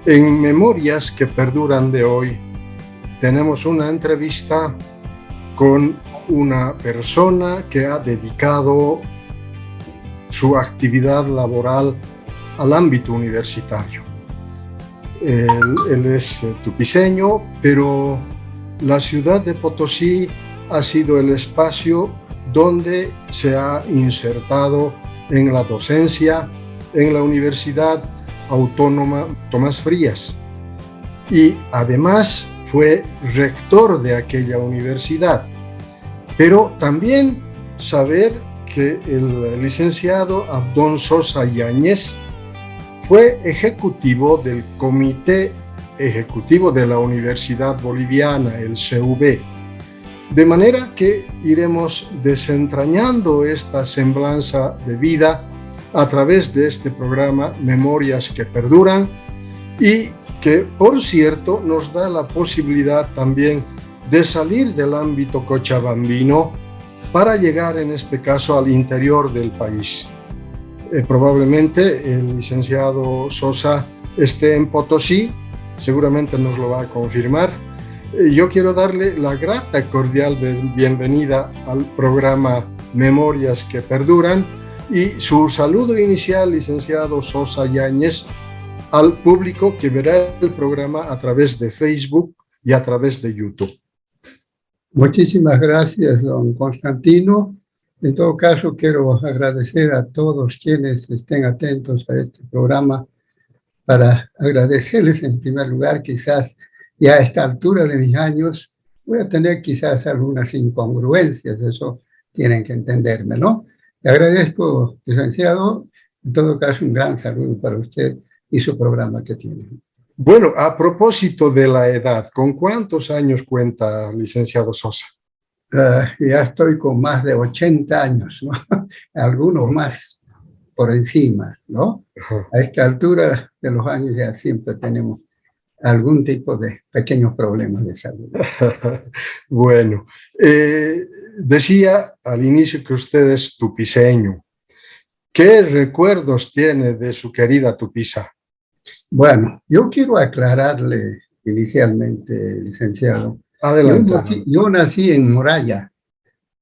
En Memorias que Perduran de hoy tenemos una entrevista con una persona que ha dedicado su actividad laboral al ámbito universitario. Él es tupiceño, pero la ciudad de Potosí ha sido el espacio donde se ha insertado en la docencia en la Universidad Autónoma Tomás Frías, y además fue rector de aquella universidad. Pero también saber que el licenciado Abdón Sosa Yáñez fue ejecutivo del Comité Ejecutivo de la Universidad Boliviana, el CV. De manera que iremos desentrañando esta semblanza de vida a través de este programa Memorias que Perduran, y que, por cierto, nos da la posibilidad también de salir del ámbito cochabambino para llegar, en este caso, al interior del país. Probablemente el licenciado Sosa esté en Potosí, seguramente nos lo va a confirmar. Yo quiero darle la grata y cordial bienvenida al programa Memorias que Perduran, y su saludo inicial, licenciado Sosa Yáñez, al público que verá el programa a través de Facebook y a través de YouTube. Muchísimas gracias, don Constantino. En todo caso, quiero agradecer a todos quienes estén atentos a este programa, para agradecerles en primer lugar, quizás ya a esta altura de mis años voy a tener quizás algunas incongruencias, eso tienen que entenderme, ¿no? Le agradezco, licenciado, en todo caso un gran saludo para usted y su programa que tiene. Bueno, a propósito de la edad, ¿con cuántos años cuenta, licenciado Sosa? Ya estoy con más de 80 años, ¿no? Algunos más por encima, ¿no? A esta altura de los años ya siempre tenemos algún tipo de pequeños problemas de salud. Bueno, decía al inicio que usted es tupiceño. ¿Qué recuerdos tiene de su querida Tupiza? Bueno, yo quiero aclararle inicialmente, licenciado. Adelante. Yo nací en Moraya.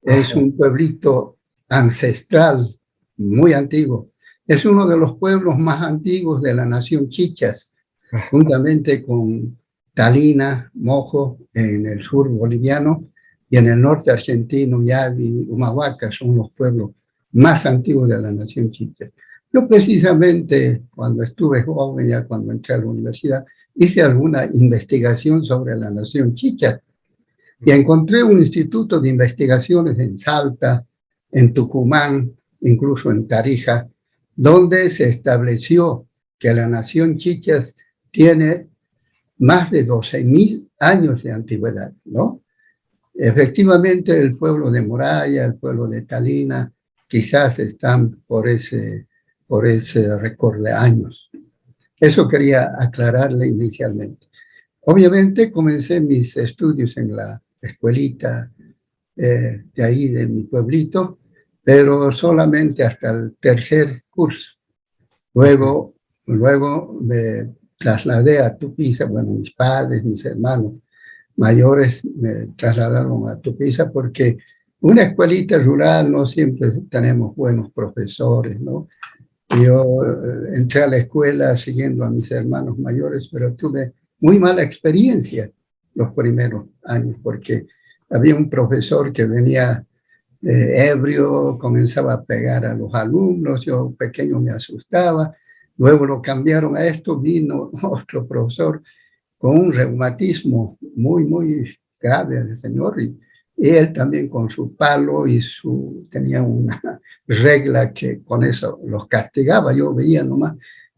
Es un pueblito ancestral, muy antiguo. Es uno de los pueblos más antiguos de la nación Chichas, juntamente con Talina, Mojo, en el sur boliviano, y en el norte argentino, Yavi, Humahuaca, son los pueblos más antiguos de la nación Chichas. Yo precisamente, cuando estuve joven, ya cuando entré a la universidad, hice alguna investigación sobre la nación Chichas, y encontré un instituto de investigaciones en Salta, en Tucumán, incluso en Tarija, donde se estableció que la nación Chichas tiene más de 12.000 años de antigüedad, ¿no? Efectivamente, el pueblo de Moraya, el pueblo de Talina, quizás están por ese récord de años. Eso quería aclararle inicialmente. Obviamente, comencé mis estudios en la escuelita de ahí, de mi pueblito, pero solamente hasta el tercer curso. Luego me trasladé a Tupiza. Bueno, mis padres, mis hermanos mayores me trasladaron a Tupiza porque una escuelita rural no siempre tenemos buenos profesores, ¿no? Yo entré a la escuela siguiendo a mis hermanos mayores, pero tuve muy mala experiencia los primeros años porque había un profesor que venía ebrio, comenzaba a pegar a los alumnos, yo pequeño me asustaba. Luego lo cambiaron a esto, vino otro profesor con un reumatismo muy, muy grave, el señor, y él también con su palo y tenía una regla que con eso los castigaba, yo veía nomás,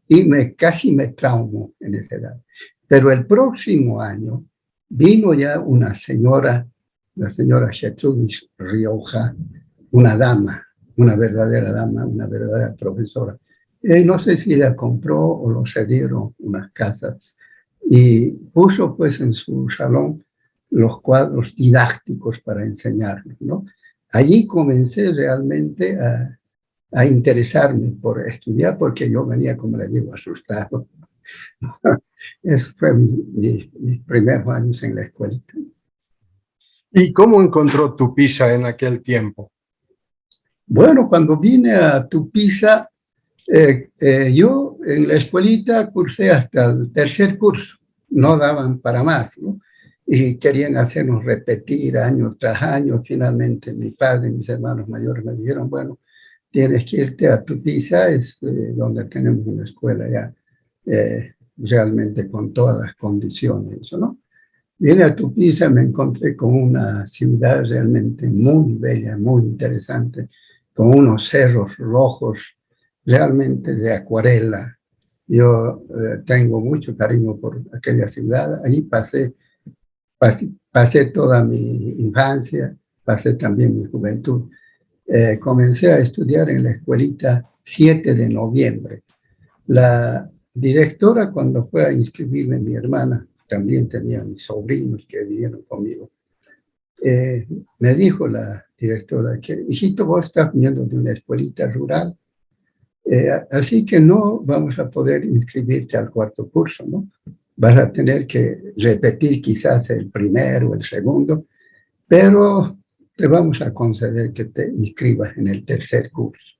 y casi me traumó en esa edad. Pero el próximo año vino ya una señora, la señora Gertrudis Rioja, una dama, una verdadera dama, una verdadera profesora. No sé si ella compró o lo cedieron unas casas y puso pues en su salón los cuadros didácticos para enseñarnos, ¿no? Allí comencé realmente a interesarme por estudiar porque yo venía, como le digo, asustado. Esos fueron mis primeros años en la escuelita. ¿Y cómo encontró Tupiza en aquel tiempo? Bueno, cuando vine a Tupiza, yo en la escuelita cursé hasta el tercer curso, no daban para más, ¿no? Y querían hacernos repetir año tras año. Finalmente mi padre y mis hermanos mayores me dijeron, bueno, tienes que irte a Tupiza, es donde tenemos una escuela ya realmente con todas las condiciones, ¿no? Vine a Tupiza, me encontré con una ciudad realmente muy bella, muy interesante, con unos cerros rojos, realmente de acuarela. Yo tengo mucho cariño por aquella ciudad. Allí pasé toda mi infancia, pasé también mi juventud. Comencé a estudiar en la escuelita 7 de noviembre. La directora, cuando fue a inscribirme, mi hermana, también tenía mis sobrinos que vinieron conmigo. Me dijo la directora que, hijito, vos estás viniendo de una escuelita rural, así que no vamos a poder inscribirte al cuarto curso, ¿no? Vas a tener que repetir quizás el primero o el segundo, pero te vamos a conceder que te inscribas en el tercer curso.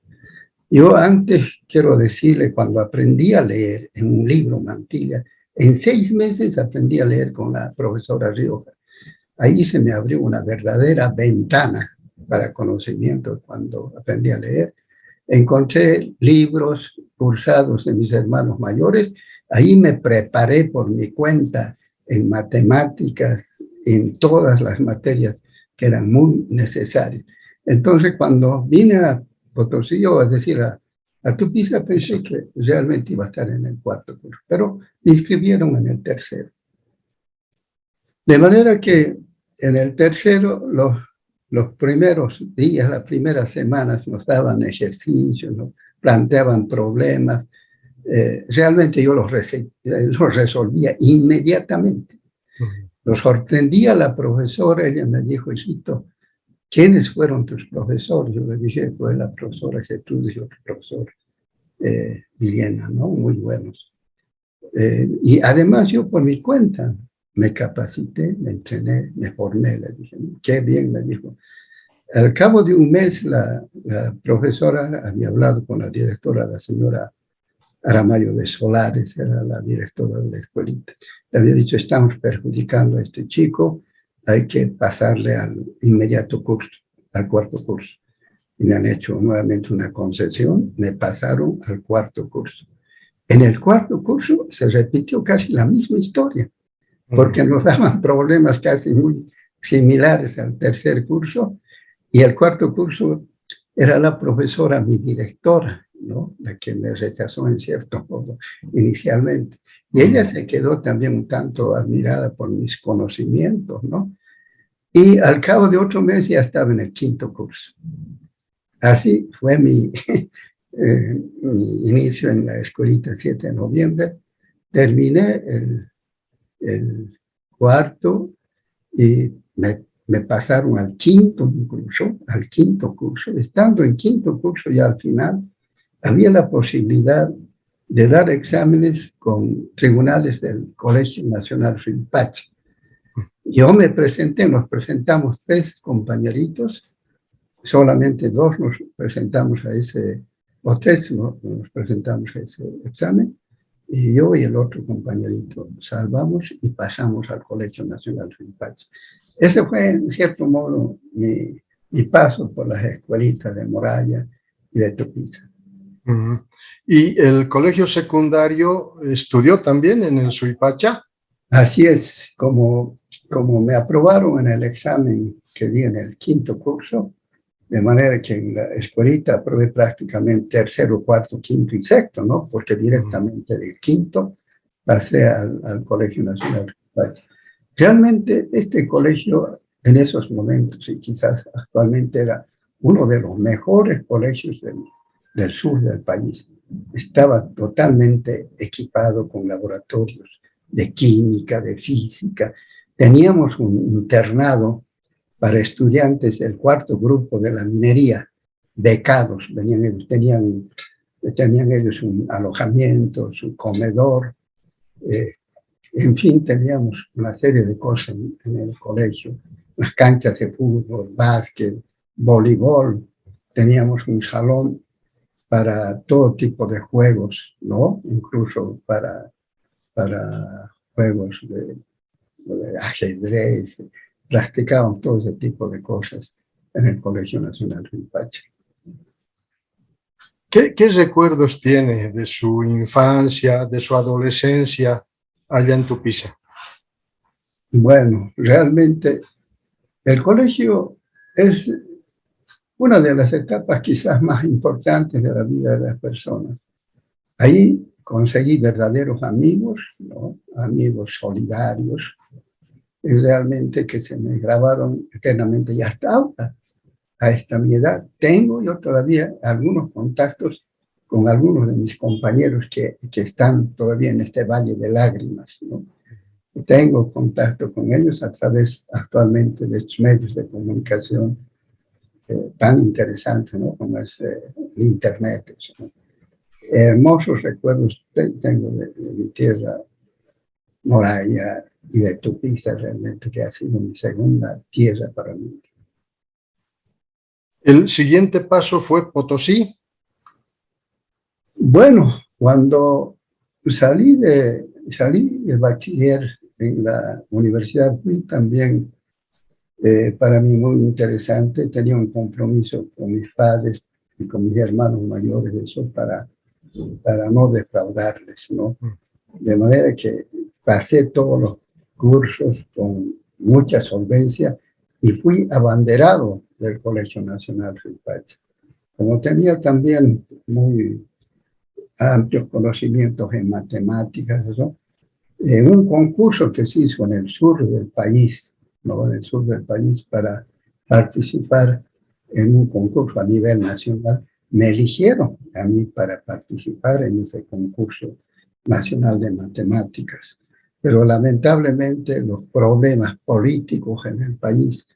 Yo antes, quiero decirle, cuando aprendí a leer en un libro, Mantilla, en 6 meses aprendí a leer con la profesora Rioja. Ahí se me abrió una verdadera ventana para conocimiento cuando aprendí a leer. Encontré libros cursados de mis hermanos mayores. Ahí me preparé por mi cuenta en matemáticas, en todas las materias que eran muy necesarias. Entonces, cuando vine a Potosí, es decir, a Tupiza, pensé que realmente iba a estar en el cuarto curso, pero me inscribieron en el tercero. De manera que en el tercero, los primeros días, las primeras semanas nos daban ejercicios, nos planteaban problemas. Realmente yo los resolvía inmediatamente. Lo sorprendía la profesora, ella me dijo, hijito, ¿quiénes fueron tus profesores? Yo le dije, pues la profesora Gertrudis y otro profesor, Viriena, ¿no? Muy buenos. Y además yo por mi cuenta me capacité, me entrené, me formé, le dije, qué bien, me dijo. Al cabo de un mes la profesora había hablado con la directora, la señora Aramayo de Solares, era la directora de la escuelita. Le había dicho, estamos perjudicando a este chico, hay que pasarle al inmediato curso, al cuarto curso. Y me han hecho nuevamente una concesión, me pasaron al cuarto curso. En el cuarto curso se repitió casi la misma historia, porque nos daban problemas casi muy similares al tercer curso, y el cuarto curso era la profesora, mi directora, ¿no? La que me rechazó en cierto modo inicialmente. Y ella se quedó también un tanto admirada por mis conocimientos, ¿no? Y al cabo de otro mes ya estaba en el quinto curso. Así fue mi inicio en la escuelita 7 de noviembre. Terminé el cuarto y me pasaron al quinto curso. Estando en quinto curso ya al final, había la posibilidad de dar exámenes con tribunales del Colegio Nacional Suipacha. Yo me presenté, nos presentamos 3 compañeritos, solamente 2 nos presentamos a ese, los 3 nos presentamos a ese examen, y yo y el otro compañerito salvamos y pasamos al Colegio Nacional Suipacha. Ese fue, en cierto modo, mi paso por las escuelitas de Moralla y de Tupiza. ¿Y el colegio secundario estudió también en el Suipacha? Así es, como me aprobaron en el examen que di en el quinto curso, de manera que en la escuelita aprobé prácticamente tercero, cuarto, quinto y sexto, ¿no? Porque directamente del quinto pasé al Colegio Nacional Suipacha. Realmente este colegio en esos momentos y quizás actualmente era uno de los mejores colegios del sur del país. Estaba totalmente equipado con laboratorios de química, de física. Teníamos un internado para estudiantes del cuarto grupo de la minería, becados, tenían ellos un alojamiento, su comedor, En fin, teníamos una serie de cosas en el colegio, las canchas de fútbol, básquet, voleibol, teníamos un salón para todo tipo de juegos, ¿no? Incluso para juegos de ajedrez, practicaban todo ese tipo de cosas en el Colegio Nacional Rimpache. ¿Qué recuerdos tiene de su infancia, de su adolescencia allá en Tupiza? Bueno, realmente el colegio es una de las etapas quizás más importantes de la vida de las personas. Ahí conseguí verdaderos amigos, ¿no? Amigos solidarios, y realmente que se me grabaron eternamente. Y hasta ahora, a esta mi edad, tengo yo todavía algunos contactos con algunos de mis compañeros que están todavía en este valle de lágrimas, ¿no? Tengo contacto con ellos a través actualmente de estos medios de comunicación tan interesantes, ¿no? Como es el Internet. ¿No? Hermosos recuerdos tengo de mi tierra, Moraya, y de Tupiza, realmente, que ha sido mi segunda tierra para mí. ¿El siguiente paso fue Potosí? Bueno, cuando salí de bachiller en la universidad, fui también para mí muy interesante. Tenía un compromiso con mis padres y con mis hermanos mayores, eso para no defraudarles, ¿no? De manera que pasé todos los cursos con mucha solvencia y fui abanderado del Colegio Nacional Rimpache. Como tenía también muy amplios conocimientos en matemáticas, eso, un concurso que se hizo en el sur del país, ¿no? En el sur del país, para participar en un concurso a nivel nacional, me eligieron a mí para participar en ese concurso nacional de matemáticas. Pero lamentablemente los problemas políticos en el país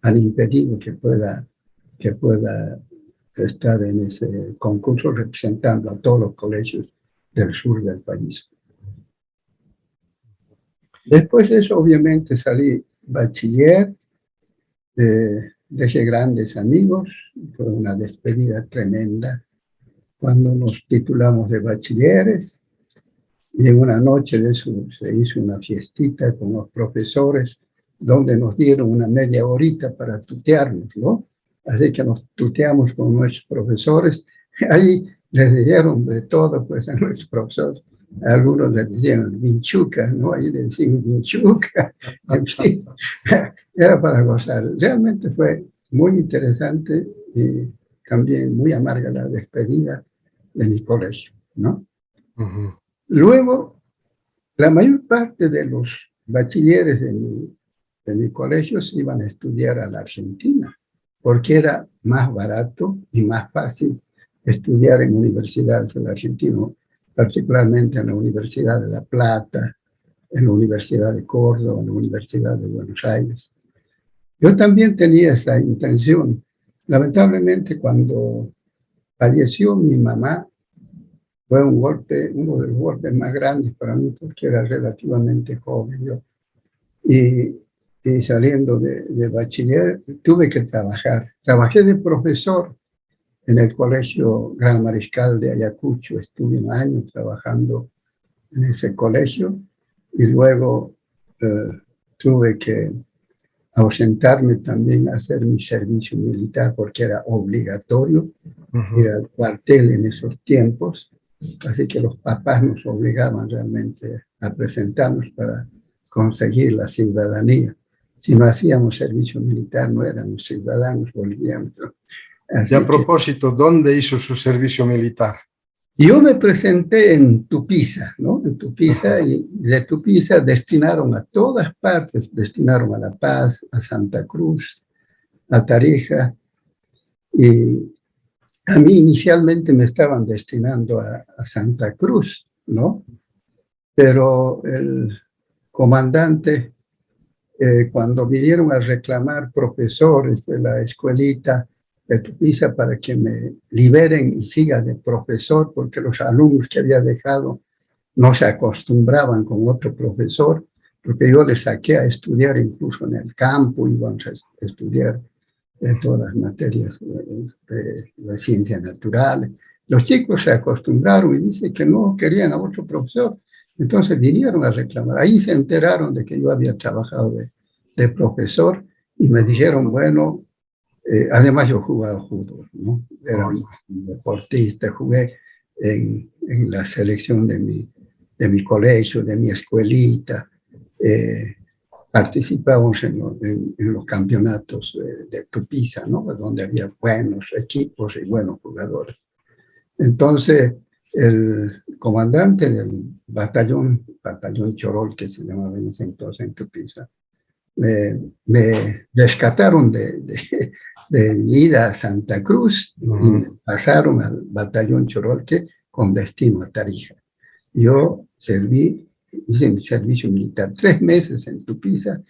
han impedido que pueda estar en ese concurso representando a todos los colegios del sur del país. Después de eso, obviamente, salí bachiller, dejé grandes amigos, fue una despedida tremenda cuando nos titulamos de bachilleres, y en una noche de eso se hizo una fiestita con los profesores, donde nos dieron una media horita para tutearnos, ¿no? Así que nos tuteamos con nuestros profesores. Ahí les dijeron de todo, pues, a nuestros profesores. Algunos les decían vinchuca, ¿no? Ahí le decían vinchuca. En fin, era para gozar. Realmente fue muy interesante y también muy amarga la despedida de mi colegio, ¿no? Uh-huh. Luego, la mayor parte de los bachilleres de mi colegio se iban a estudiar a la Argentina, porque era más barato y más fácil estudiar en universidades de la Argentina, particularmente en la Universidad de La Plata, en la Universidad de Córdoba, en la Universidad de Buenos Aires. Yo también tenía esa intención. Lamentablemente, cuando falleció mi mamá, fue un golpe, uno de los golpes más grandes para mí, porque era relativamente joven yo. Y saliendo de bachiller, tuve que trabajar. Trabajé de profesor en el Colegio Gran Mariscal de Ayacucho. Estuve un año trabajando en ese colegio y luego tuve que ausentarme también a hacer mi servicio militar porque era obligatorio ir al cuartel en esos tiempos. Así que los papás nos obligaban realmente a presentarnos para conseguir la ciudadanía. Si no hacíamos servicio militar, no éramos ciudadanos bolivianos. Y a propósito, ¿dónde hizo su servicio militar? Yo me presenté en Tupiza, ¿no? En Tupiza, y de Tupiza destinaron a todas partes, destinaron a La Paz, a Santa Cruz, a Tarija, y a mí inicialmente me estaban destinando a Santa Cruz, ¿no? Pero el comandante, cuando vinieron a reclamar profesores de la escuelita de Tupiza para que me liberen y siga de profesor, porque los alumnos que había dejado no se acostumbraban con otro profesor, porque yo les saqué a estudiar incluso en el campo, íbamos a estudiar todas las materias de ciencias naturales. Los chicos se acostumbraron y dicen que no querían a otro profesor. Entonces vinieron a reclamar. Ahí se enteraron de que yo había trabajado de profesor y me dijeron, bueno, además yo jugaba fútbol, ¿no? Era un deportista, jugué en la selección de mi colegio, de mi escuelita. Participamos en los campeonatos de Tupiza, ¿no? Donde había buenos equipos y buenos jugadores. Entonces, el comandante del batallón Chorol, que se llamaba en ese entonces en Tupiza, me rescataron de mi ida a Santa Cruz y me pasaron al batallón Chorolque con destino a Tarija. Yo hice mi servicio militar 3 meses en Tupiza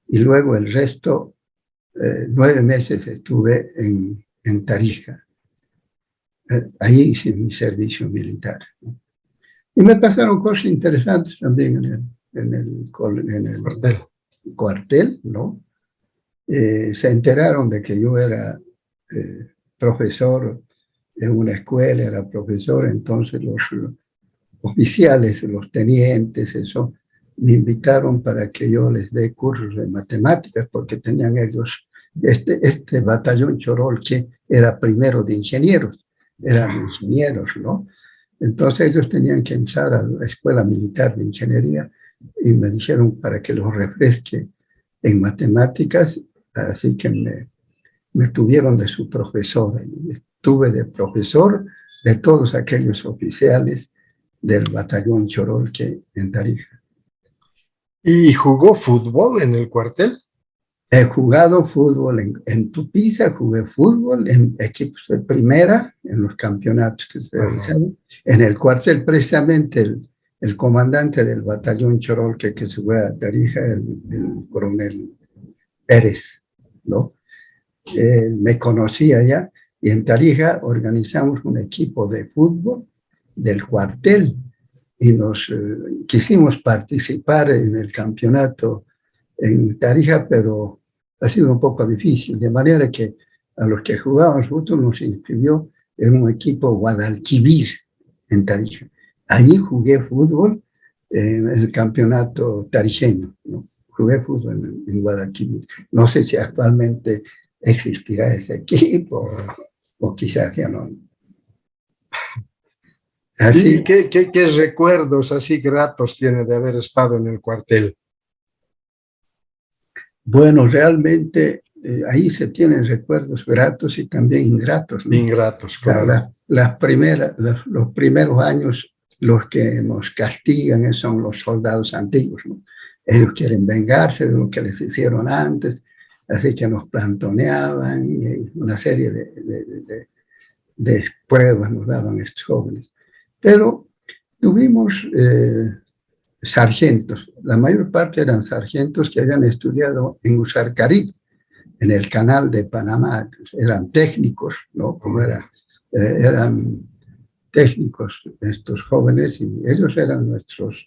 y luego el resto, 9 meses estuve en Tarija. Ahí hice mi servicio militar, ¿no? Y me pasaron cosas interesantes también en el cuartel, ¿no? Se enteraron de que yo era profesor en una escuela, era profesor, entonces los oficiales, los tenientes, eso, me invitaron para que yo les dé cursos de matemáticas, porque tenían ellos, este batallón Chorol, que era primero de ingenieros, eran ingenieros, ¿no? Entonces ellos tenían que entrar a la escuela militar de ingeniería y me dijeron para que los refresque en matemáticas, así que me tuvieron de su profesor. Estuve de profesor de todos aquellos oficiales del batallón Chorol que en Tarija. ¿Y jugó fútbol en el cuartel? He jugado fútbol en Tupiza, jugué fútbol en equipos de primera, en los campeonatos que se realizaron. En el cuartel, precisamente, el comandante del batallón Chorol que se fue a Tarija, el coronel Pérez, ¿no? Me conocía ya, y en Tarija organizamos un equipo de fútbol del cuartel y nos quisimos participar en el campeonato en Tarija, pero ha sido un poco difícil, de manera que a los que jugábamos fútbol nos inscribió en un equipo Guadalquivir en Tarija. Allí jugué fútbol en el campeonato tarijeño, ¿no? Jugué fútbol en Guadalquivir. No sé si actualmente existirá ese equipo o quizás ya no. Así, ¿qué recuerdos así gratos tiene de haber estado en el cuartel? Bueno, realmente ahí se tienen recuerdos gratos y también ingratos, ¿no? Ingratos, claro. Los primeros años, los que nos castigan son los soldados antiguos, ¿no? Ellos quieren vengarse de lo que les hicieron antes, así que nos plantoneaban y una serie de pruebas nos daban estos jóvenes. Pero tuvimos sargentos, la mayor parte eran sargentos que habían estudiado en Usarcarí, en el canal de Panamá, eran técnicos, ¿no? Como eran técnicos estos jóvenes y ellos eran nuestros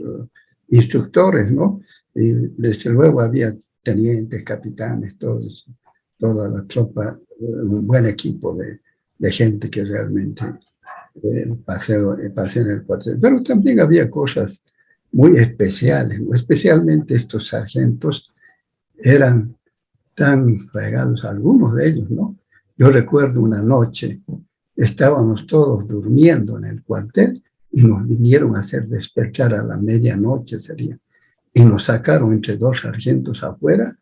instructores, ¿no? Y desde luego había tenientes, capitanes, toda la tropa, un buen equipo de gente que realmente pasé en el cuartel. Pero también había cosas muy especiales, especialmente estos sargentos eran tan fregados, algunos de ellos, ¿no? Yo recuerdo una noche, estábamos todos durmiendo en el cuartel y nos vinieron a hacer despertar a la medianoche, sería, y nos sacaron entre 2 sargentos afuera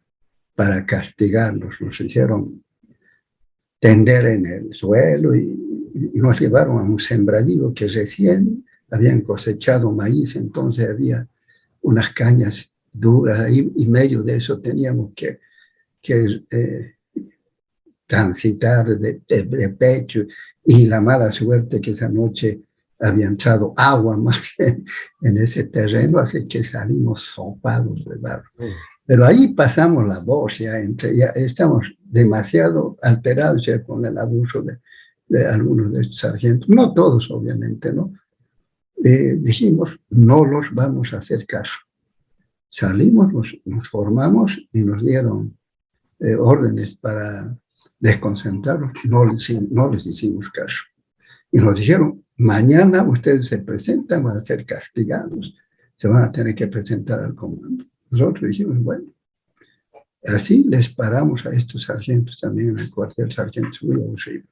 para castigarlos. Nos hicieron tender en el suelo y nos llevaron a un sembradío que recién habían cosechado maíz, entonces había unas cañas duras ahí y medio de eso teníamos que transitar de pecho, y la mala suerte que esa noche había entrado agua más en ese terreno, así que salimos sopados de barro. Pero ahí pasamos la voz, ya estamos demasiado alterados ya con el abuso de algunos de estos sargentos, no todos obviamente, ¿no? dijimos, no los vamos a hacer caso. Salimos, nos formamos y nos dieron órdenes para desconcentrarlos. No les hicimos caso. Y nos dijeron, mañana ustedes se presentan, van a ser castigados, se van a tener que presentar al comando. Nosotros dijimos, bueno, así les paramos a estos sargentos también en el cuartel, sargentos muy abusivos.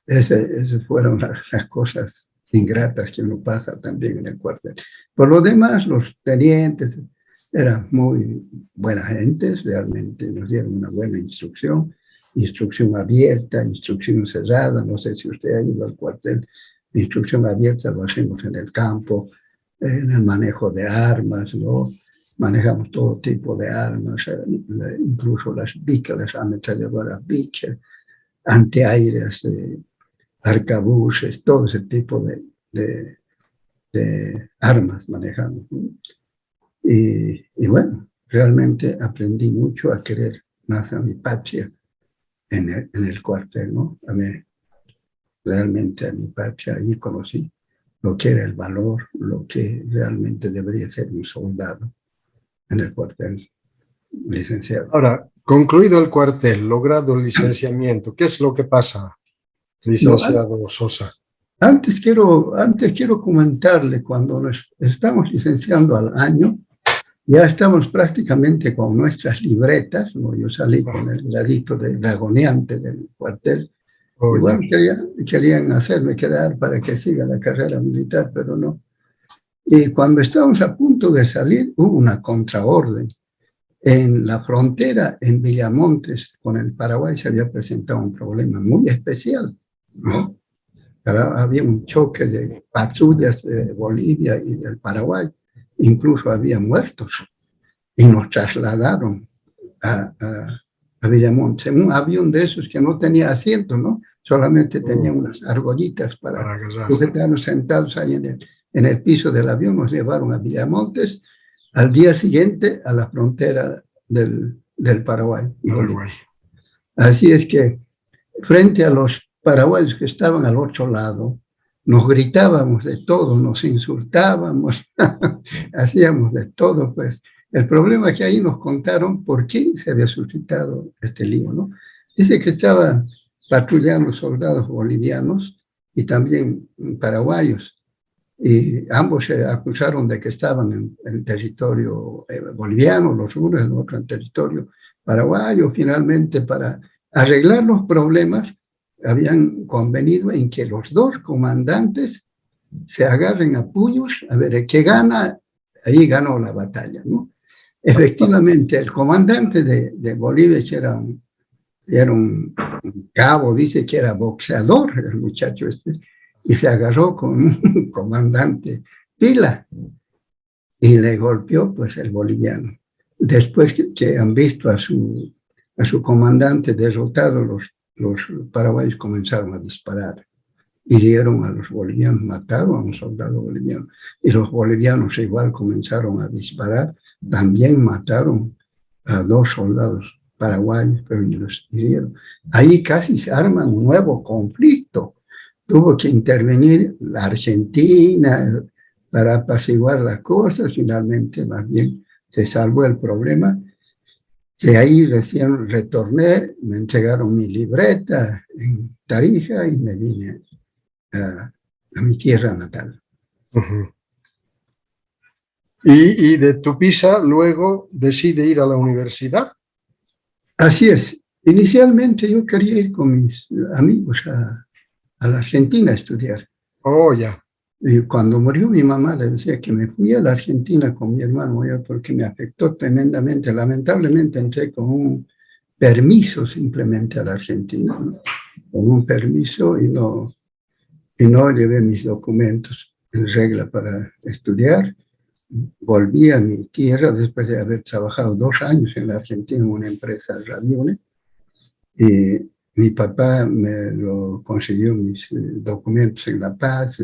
Esas fueron las cosas ingratas que uno pasa también en el cuartel. Por lo demás, los tenientes eran muy buenas gentes, realmente nos dieron una buena instrucción abierta, instrucción cerrada. No sé si usted ha ido al cuartel. La instrucción abierta lo hacemos en el campo, en el manejo de armas, ¿no? Manejamos todo tipo de armas, incluso las Vickers, las ametralladoras Vickers, antiaéreas, arcabuces, todo ese tipo de armas manejamos, ¿no? Y bueno, realmente aprendí mucho a querer más a mi patria en el cuartel, ¿no? Realmente a mi patria, ahí conocí lo que era el valor, lo que realmente debería ser un soldado en el cuartel, licenciado. Ahora, concluido el cuartel, logrado el licenciamiento, ¿qué es lo que pasa, licenciado Sosa? Antes quiero comentarle, cuando nos estamos licenciando al año, ya estamos prácticamente con nuestras libretas, ¿no? Yo salí con el gradito de dragoneante del cuartel. Y bueno, querían hacerme quedar para que siga la carrera militar, pero no. Y cuando estábamos a punto de salir, hubo una contraorden. En la frontera, en Villamontes, con el Paraguay, se había presentado un problema muy especial, ¿no? Había un choque de patrullas de Bolivia y del Paraguay. Incluso había muertos, y nos trasladaron a Villamontes, en un avión de esos que no tenía asiento, ¿no? Solamente tenía unas argollitas para sujetarnos sentados ahí en el piso del avión. Nos llevaron a Villamontes, al día siguiente a la frontera del Paraguay. Así es que, frente a los paraguayos que estaban al otro lado, nos gritábamos de todo, nos insultábamos, hacíamos de todo, pues. El problema es que ahí nos contaron por qué se había suscitado este lío, ¿no? Dice que estaban patrullando soldados bolivianos y también paraguayos, y ambos se acusaron de que estaban en territorio boliviano, los unos, el otro en territorio paraguayo. Finalmente, para arreglar los problemas, habían convenido en que los dos comandantes se agarren a puños, a ver, el que gana, ahí ganó la batalla, ¿no? Efectivamente, el comandante de Bolivia, que era un cabo, dice que era boxeador, el muchacho este, y se agarró con un comandante pila y le golpeó, pues, el boliviano. Después que han visto a su comandante derrotado, los paraguayos comenzaron a disparar, hirieron a los bolivianos, mataron a un soldado boliviano, y los bolivianos igual comenzaron a disparar, también mataron a 2 soldados paraguayos, pero los hirieron. Ahí casi se arma un nuevo conflicto. Tuvo que intervenir la Argentina para apaciguar las cosas. Finalmente, más bien, se salvó el problema. De ahí recién retorné, me entregaron mi libreta en Tarija y me vine a mi tierra natal. Y de Tupiza luego decide ir a la universidad. Así es. Inicialmente yo quería ir con mis amigos a la Argentina a estudiar. Oh, ya. Y cuando murió mi mamá, le decía que me fui a la Argentina con mi hermano mayor porque me afectó tremendamente. Lamentablemente entré con un permiso simplemente a la Argentina, ¿no? Con un permiso, y no llevé mis documentos en regla para estudiar. Volví a mi tierra después de haber trabajado 2 años en la Argentina en una empresa de aviones. Y mi papá me lo consiguió mis documentos en La Paz.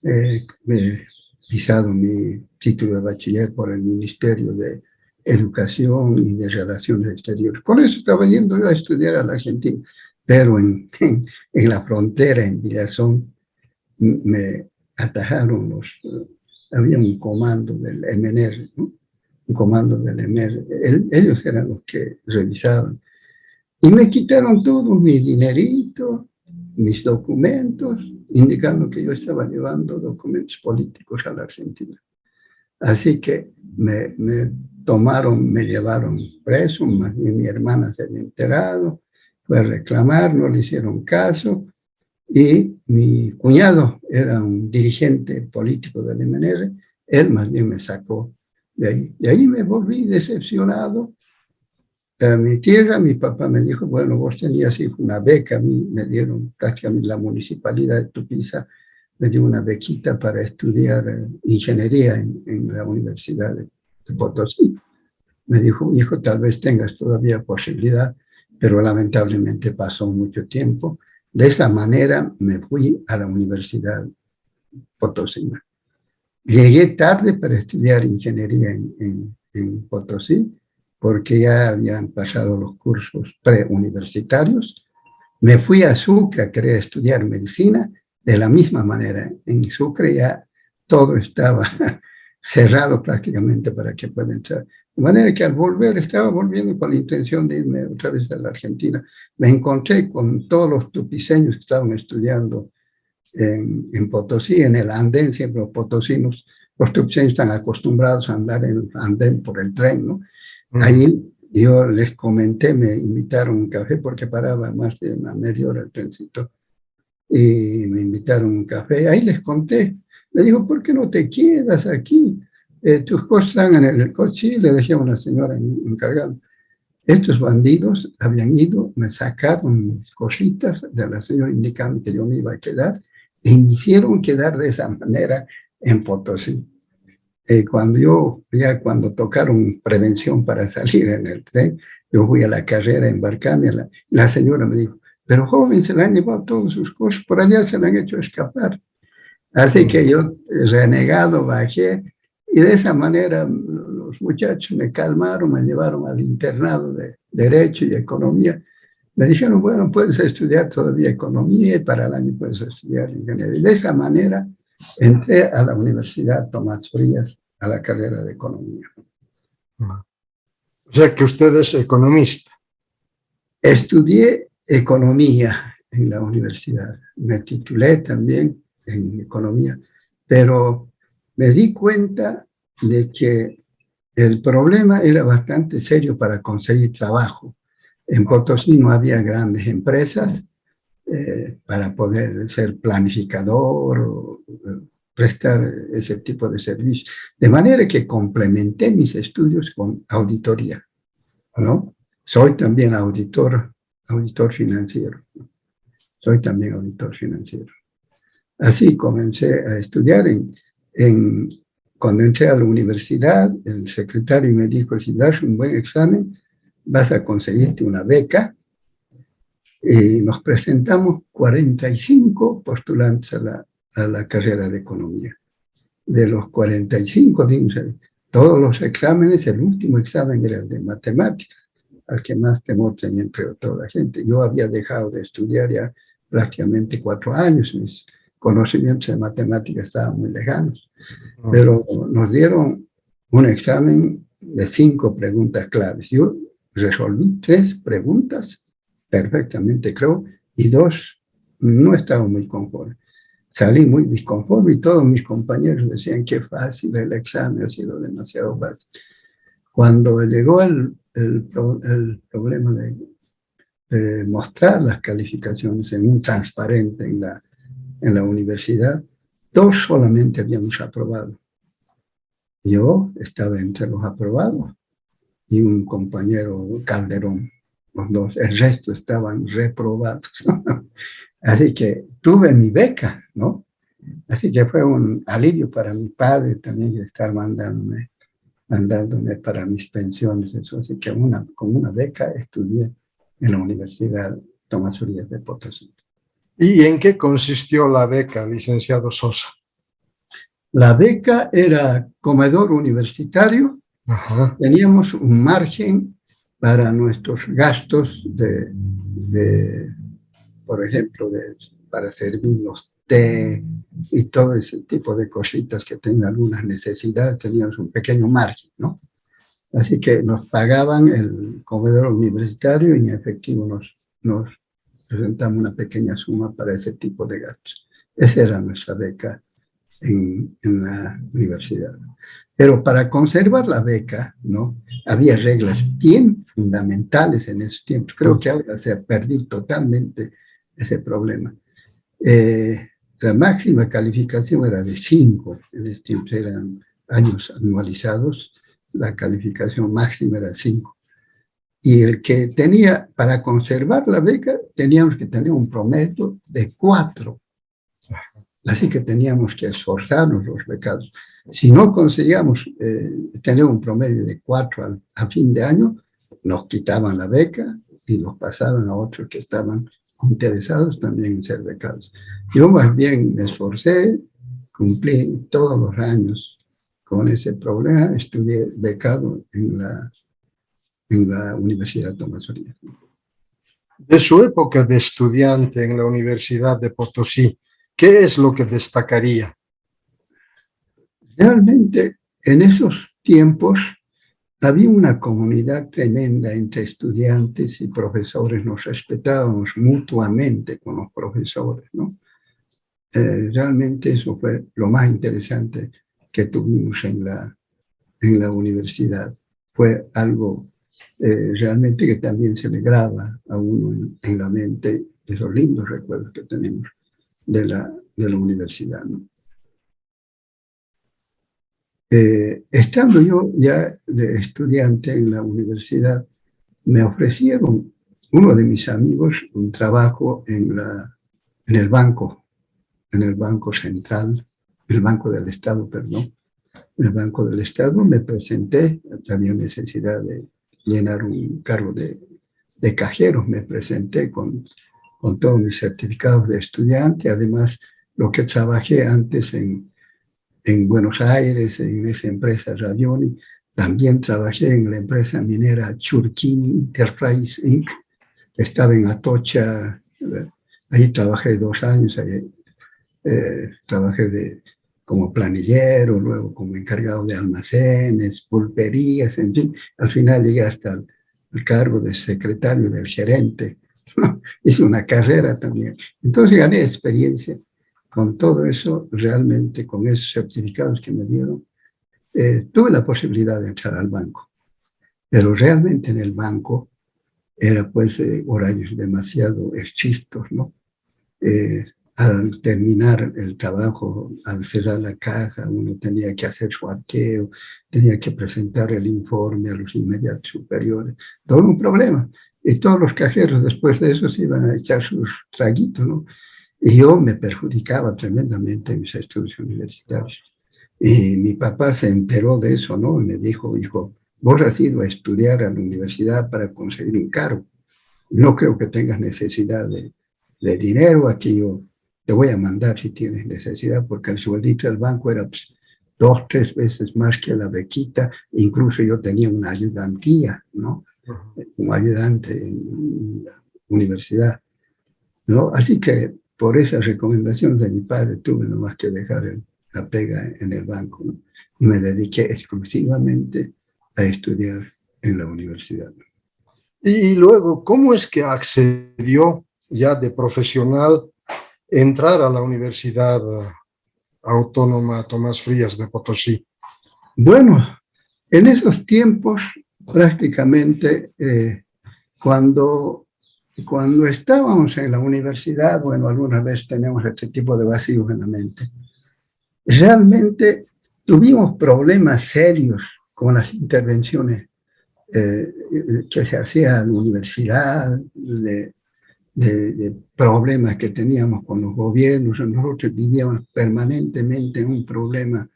He visado mi título de bachiller por el Ministerio de Educación y de Relaciones Exteriores. Con eso estaba yendo yo a estudiar a la Argentina, pero en la frontera, en Villazón, me atajaron había un comando del MNR, ¿no? Un comando del MNR. Ellos eran los que revisaban. Y me quitaron todo, mi dinerito, mis documentos, indicando que yo estaba llevando documentos políticos a la Argentina. Así que me tomaron, me llevaron preso, más bien mi hermana se había enterado, fue a reclamar, no le hicieron caso, y mi cuñado era un dirigente político del MNR, él más bien me sacó de ahí. Y ahí me volví decepcionado a mi tierra. Mi papá me dijo, bueno, vos tenías una beca, a mí me dieron prácticamente la municipalidad de Tupiza, me dio una bequita para estudiar ingeniería en la Universidad de Potosí. Me dijo, hijo, tal vez tengas todavía posibilidad, pero lamentablemente pasó mucho tiempo. De esa manera me fui a la Universidad Potosina. Llegué tarde para estudiar ingeniería en Potosí, porque ya habían pasado los cursos preuniversitarios. Me fui a Sucre a querer estudiar medicina. De la misma manera, en Sucre ya todo estaba cerrado prácticamente para que pueda entrar. De manera que al volver, estaba volviendo con la intención de irme otra vez a la Argentina. Me encontré con todos los tupiceños que estaban estudiando en Potosí, en el andén. Siempre los potosinos, los tupiceños están acostumbrados a andar en el andén por el tren, ¿no? Ahí yo les comenté, me invitaron a un café porque paraba más de una media hora el trencito. Y me invitaron a un café, ahí les conté, me dijo, ¿por qué no te quedas aquí? Tus cosas están en el coche. Y le dejé a una señora encargada. Estos bandidos habían ido, me sacaron mis cositas de la señora indicando que yo me iba a quedar y me hicieron quedar de esa manera en Potosí. Cuando tocaron prevención para salir en el tren, yo fui a la carrera a embarcarme, la señora me dijo, pero joven, se le han llevado todas sus cosas, por allá se le han hecho escapar. Así que yo, renegado, bajé, y de esa manera los muchachos me calmaron, me llevaron al internado de Derecho y Economía. Me dijeron, bueno, puedes estudiar todavía Economía y para el año puedes estudiar Ingeniería. Y de esa manera entré a la Universidad Tomás Frías, a la carrera de Economía. O sea que usted es economista. Estudié Economía en la universidad. Me titulé también en Economía, pero me di cuenta de que el problema era bastante serio para conseguir trabajo. En Potosí no había grandes empresas para poder ser planificador o prestar ese tipo de servicios. De manera que complementé mis estudios con auditoría, ¿no? Soy también auditor financiero. Soy también auditor financiero. Así comencé a estudiar. Cuando entré a la universidad, el secretario me dijo, si das un buen examen, vas a conseguirte una beca. Y nos presentamos 45 postulantes a la carrera de Economía. De los 45, todos los exámenes, el último examen era el de matemáticas, al que más temor tenía entre toda la gente. Yo había dejado de estudiar ya prácticamente 4 años, mis conocimientos de matemáticas estaban muy lejanos, pero nos dieron un examen de 5 preguntas claves. Yo resolví 3 preguntas perfectamente, creo, y 2 no estaba muy conforme. Salí muy disconforme y todos mis compañeros decían que fácil el examen, ha sido demasiado fácil. Cuando llegó el problema de mostrar las calificaciones en un transparente en la universidad, 2 solamente habíamos aprobado. Yo estaba entre los aprobados y un compañero Calderón, los 2, el resto estaban reprobados. Así que tuve mi beca, ¿no? Así que fue un alivio para mi padre también estar mandándome para mis pensiones. Eso. Así que con una beca estudié en la Universidad Tomás Frías de Potosí. ¿Y en qué consistió la beca, licenciado Sosa? La beca era comedor universitario. Ajá. Teníamos un margen para nuestros gastos por ejemplo, para servirnos té, y todo ese tipo de cositas que tenían algunas necesidades, teníamos un pequeño margen, ¿no? Así que nos pagaban el comedor universitario y en efectivo nos presentamos una pequeña suma para ese tipo de gastos. Esa era nuestra beca en la universidad. Pero para conservar la beca, ¿no? Había reglas bien fundamentales en esos tiempos. Creo que ahora se ha perdido totalmente ese problema. La máxima calificación era de 5, en ese tiempo eran años anualizados, la calificación máxima era 5. Y el que tenía, para conservar la beca, teníamos que tener un promedio de 4. Así que teníamos que esforzarnos los becados. Si no conseguíamos tener un promedio de 4 a fin de año, nos quitaban la beca y los pasaban a otros que estaban interesados también en ser becados. Yo más bien me esforcé, cumplí todos los años con ese problema, estudié becado en la Universidad Tomás Frías. De su época de estudiante en la Universidad de Potosí, ¿qué es lo que destacaría? Realmente, en esos tiempos, había una comunidad tremenda entre estudiantes y profesores. Nos respetábamos mutuamente con los profesores, ¿no? Realmente eso fue lo más interesante que tuvimos en la universidad. Fue algo realmente que también se le graba a uno en la mente, esos lindos recuerdos que tenemos de la universidad, ¿no? Estando yo ya de estudiante en la universidad, me ofrecieron uno de mis amigos un trabajo en el banco central, el Banco del Estado, perdón. El Banco del Estado me presenté, había necesidad de llenar un cargo de cajero, me presenté con todos mis certificados de estudiante, además lo que trabajé antes en Buenos Aires, en esa empresa Radioni, también trabajé en la empresa minera Churquini Enterprise Inc., estaba en Atocha, ahí trabajé 2 años, trabajé como planillero, luego como encargado de almacenes, pulperías, en fin, al final llegué hasta el cargo de secretario del gerente, hice una carrera también, entonces gané experiencia. Con todo eso, realmente con esos certificados que me dieron, tuve la posibilidad de entrar al banco. Pero realmente en el banco era pues horarios demasiado estrictos, ¿no? Al terminar el trabajo, al cerrar la caja, uno tenía que hacer su arqueo, tenía que presentar el informe a los inmediatos superiores. Todo un problema. Y todos los cajeros después de eso se iban a echar sus traguitos, ¿no? Y yo me perjudicaba tremendamente en mis estudios universitarios. Y mi papá se enteró de eso, ¿no? Y me dijo, hijo, vos has ido a estudiar a la universidad para conseguir un cargo. No creo que tengas necesidad de dinero. Aquí yo te voy a mandar si tienes necesidad, porque el sueldito del banco era pues, 2, 3 veces más que la bequita. Incluso yo tenía una ayudantía, ¿no? Un ayudante en la universidad, ¿no? Así que por esas recomendaciones de mi padre tuve nomás que dejar la pega en el banco, ¿no? Y me dediqué exclusivamente a estudiar en la universidad. Y luego, ¿cómo es que accedió ya de profesional entrar a la Universidad Autónoma Tomás Frías de Potosí? Bueno, en esos tiempos prácticamente cuando estábamos en la universidad, bueno, alguna vez tenemos este tipo de vacíos en la mente. Realmente tuvimos problemas serios con las intervenciones que se hacían en la universidad, de problemas que teníamos con los gobiernos. Nosotros vivíamos permanentemente en un problema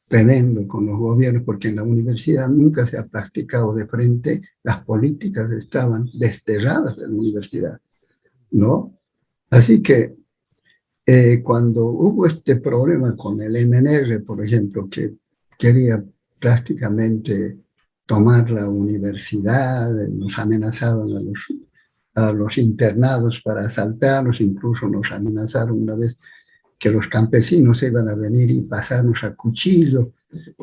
tremendo con los gobiernos, porque en la universidad nunca se ha practicado de frente, las políticas estaban desterradas de la universidad, ¿no? Así que cuando hubo este problema con el MNR, por ejemplo, que quería prácticamente tomar la universidad, nos amenazaban a los internados para asaltarlos, incluso nos amenazaron una vez que los campesinos iban a venir y pasarnos a cuchillo.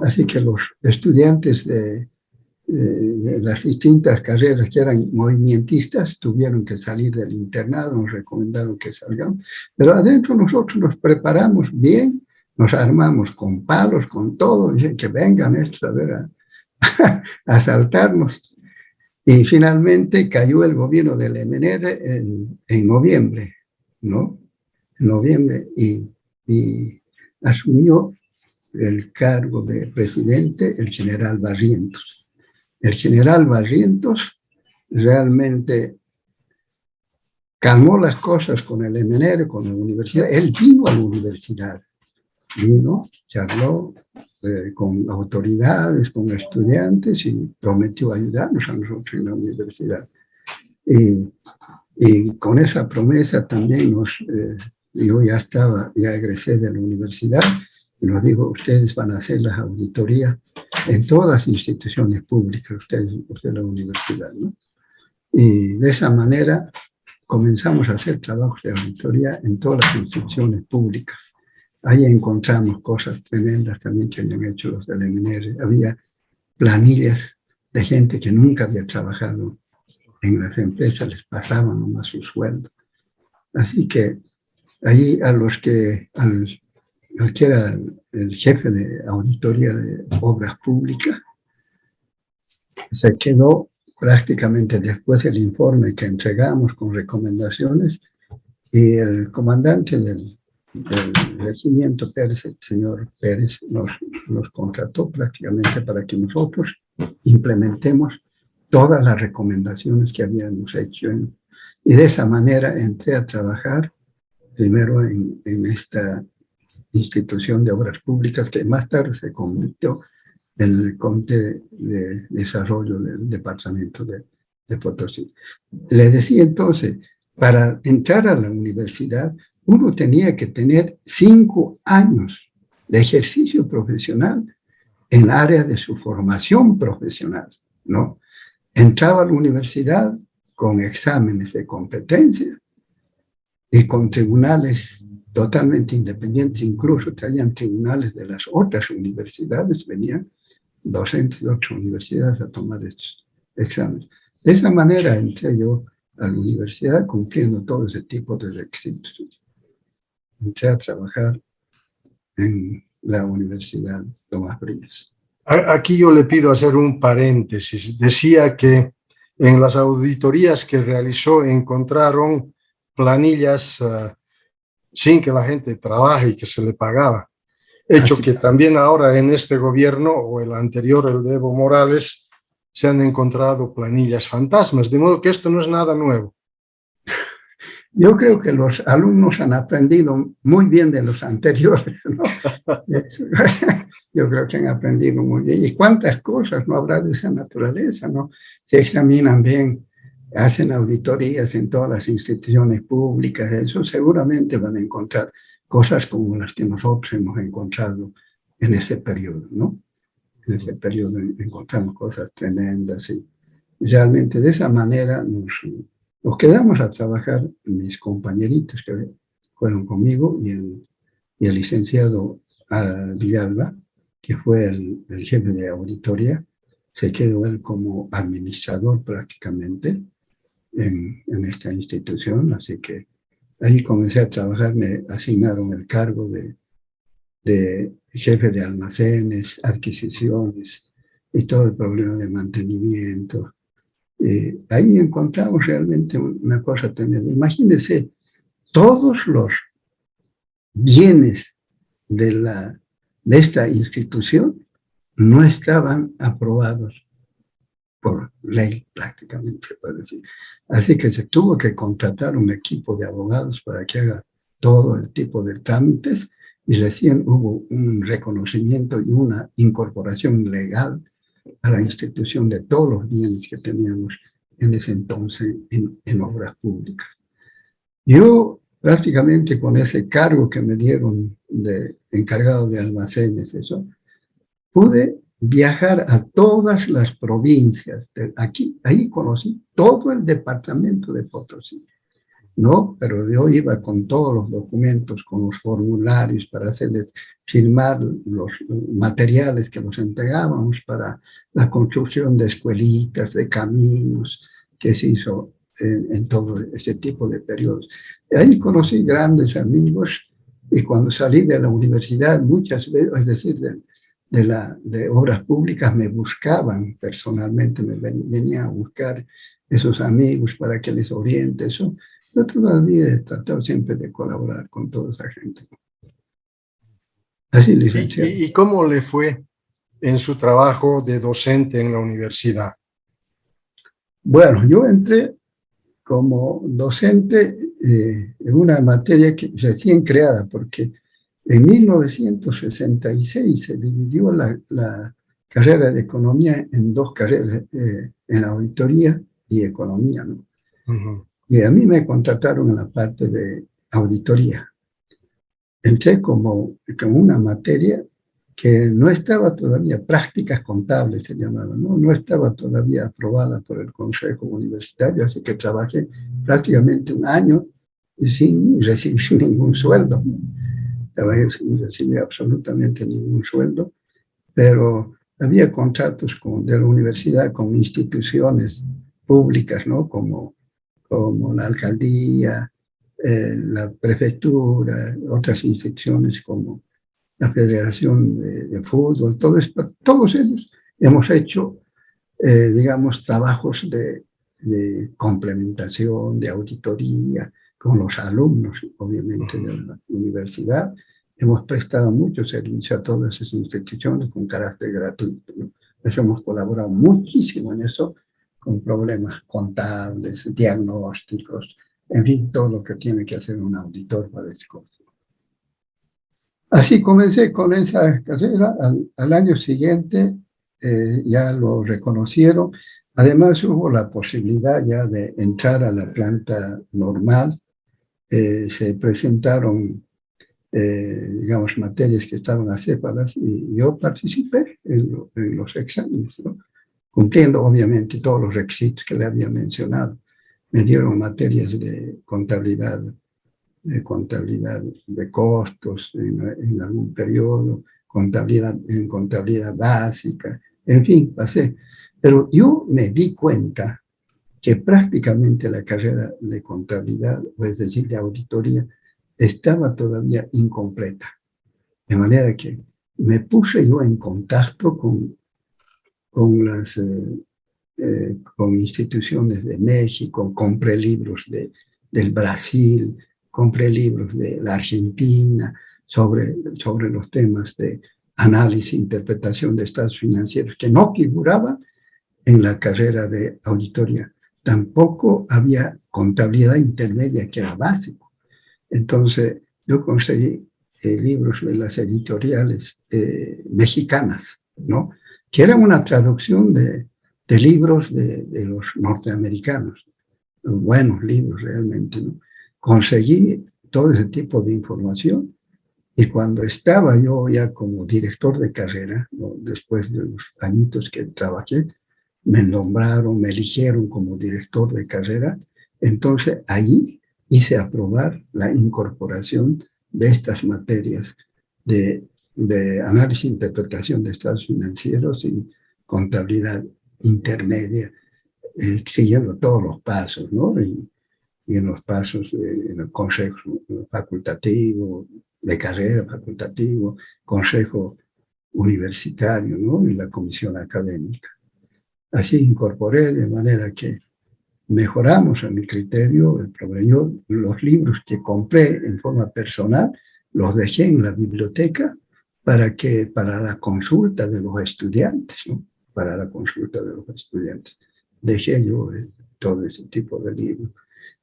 Así que los estudiantes de las distintas carreras que eran movimentistas tuvieron que salir del internado, nos recomendaron que salgamos. Pero adentro nosotros nos preparamos bien, nos armamos con palos, con todo, dicen que vengan estos a ver a asaltarnos. Y finalmente cayó el gobierno del MNR en noviembre, ¿no? En noviembre, y asumió el cargo de presidente el general Barrientos. El general Barrientos realmente calmó las cosas con el MNR, con la universidad. Él vino a la universidad, vino, charló con autoridades, con estudiantes y prometió ayudarnos a nosotros en la universidad. Y con esa promesa también yo ya egresé de la universidad y nos dijo, ustedes van a hacer las auditorías en todas las instituciones públicas, ustedes de la universidad, ¿no? Y de esa manera comenzamos a hacer trabajos de auditoría en todas las instituciones públicas. Ahí encontramos cosas tremendas también que habían hecho los del MNR. Había planillas de gente que nunca había trabajado en las empresas, les pasaban nomás su sueldo. Así que ahí al que era el jefe de auditoría de obras públicas, se quedó prácticamente después del informe que entregamos con recomendaciones, y el comandante del regimiento Pérez, el señor Pérez, nos contrató prácticamente para que nosotros implementemos todas las recomendaciones que habíamos hecho. Y de esa manera entré a trabajar primero en esta institución de obras públicas que más tarde se convirtió en el Comité de Desarrollo del Departamento de Potosí. Le decía entonces, para entrar a la universidad, uno tenía que tener 5 años de ejercicio profesional en el área de su formación profesional, ¿no? Entraba a la universidad con exámenes de competencia y con tribunales totalmente independientes, incluso traían tribunales de las otras universidades, venían docentes de otras universidades a tomar estos exámenes. De esa manera entré yo a la universidad cumpliendo todo ese tipo de requisitos. Entré a trabajar en la Universidad Tomás Briles. Aquí yo le pido hacer un paréntesis. Decía que en las auditorías que realizó encontraron planillas sin que la gente trabaje y que se le pagaba. Hecho que también ahora en este gobierno o el anterior, el de Evo Morales, se han encontrado planillas fantasmas, de modo que esto no es nada nuevo. Yo creo que los alumnos han aprendido muy bien de los anteriores, ¿no? Yo creo que han aprendido muy bien. ¿Y cuántas cosas no habrá de esa naturaleza, no? Se examinan bien, hacen auditorías en todas las instituciones públicas, eso seguramente van a encontrar cosas como las que nosotros hemos encontrado en ese periodo, ¿no? En ese periodo encontramos cosas tremendas y realmente de esa manera nos quedamos a trabajar, mis compañeritos que fueron conmigo y el licenciado Villalba, que fue el jefe de auditoría, se quedó él como administrador prácticamente en esta institución, así que ahí comencé a trabajar, me asignaron el cargo de jefe de almacenes, adquisiciones y todo el problema de mantenimiento. Ahí encontramos realmente una cosa tremenda. Imagínense, todos los bienes de esta institución no estaban aprobados por ley, prácticamente, se puede decir. Así que se tuvo que contratar un equipo de abogados para que haga todo el tipo de trámites y recién hubo un reconocimiento y una incorporación legal a la institución de todos los bienes que teníamos en ese entonces en obras públicas. Yo prácticamente con ese cargo que me dieron de encargado de almacenes, eso, pude viajar a todas las provincias. Ahí conocí todo el departamento de Potosí. ¿no? Pero yo iba con todos los documentos, con los formularios para hacerles firmar los materiales que nos entregábamos para la construcción de escuelitas, de caminos, que se hizo en todo ese tipo de periodos. Ahí conocí grandes amigos y cuando salí de la universidad muchas veces, es decir, de obras públicas, me buscaban personalmente, me venían a buscar esos amigos para que les oriente eso. Yo todavía he tratado siempre de colaborar con toda esa gente. Así, licenciado. ¿Y cómo le fue en su trabajo de docente en la universidad? Bueno, yo entré como docente en una materia que recién creada, porque en 1966 se dividió la carrera de economía en dos carreras, en auditoría y economía, ¿no? Uh-huh. Y a mí me contrataron en la parte de auditoría. Entré como una materia que no estaba todavía, prácticas contables se llamaba, ¿no? No estaba todavía aprobada por el Consejo Universitario, así que trabajé prácticamente un año sin recibir ningún sueldo. Trabajé sin recibir absolutamente ningún sueldo, pero había contratos de la universidad con instituciones públicas, ¿no? Como la alcaldía, la prefectura, otras instituciones como la Federación de Fútbol, todos ellos hemos hecho, digamos, trabajos de complementación, de auditoría, con los alumnos, obviamente, de la universidad. Hemos prestado mucho servicio a todas esas instituciones con carácter gratuito, ¿no? Eso hemos colaborado muchísimo en eso, con problemas contables, diagnósticos, en fin, todo lo que tiene que hacer un auditor para ese curso. Así comencé con esa carrera. Al año siguiente ya lo reconocieron. Además hubo la posibilidad ya de entrar a la planta normal. Se presentaron, digamos, materias que estaban acéfalas y yo participé en los exámenes, ¿no? Cumpliendo obviamente todos los requisitos que le había mencionado. Me dieron materias de contabilidad de costos en algún periodo, en contabilidad básica, en fin, pasé. Pero yo me di cuenta que prácticamente la carrera de contabilidad, o es decir, de auditoría, estaba todavía incompleta. De manera que me puse yo en contacto con instituciones de México, compré libros del Brasil, compré libros de la Argentina sobre los temas de análisis e interpretación de estados financieros que no figuraban en la carrera de auditoría. Tampoco había contabilidad intermedia, que era básico. Entonces, yo conseguí libros de las editoriales mexicanas, ¿no? Que eran una traducción de libros de los norteamericanos. Buenos libros realmente, ¿no? Conseguí todo ese tipo de información y cuando estaba yo ya como director de carrera, ¿no? Después de los añitos que trabajé, me nombraron, me eligieron como director de carrera. Entonces ahí hice aprobar la incorporación de estas materias de análisis e interpretación de estados financieros y contabilidad intermedia, siguiendo todos los pasos, ¿no? Y en los pasos, en el consejo facultativo, de carrera facultativo, consejo universitario, ¿no? Y la comisión académica. Así incorporé de manera que mejoramos a mi criterio el programa. Yo los libros que compré en forma personal los dejé en la biblioteca para la consulta de los estudiantes, ¿no? Para la consulta de los estudiantes. Dejé yo todo ese tipo de libros.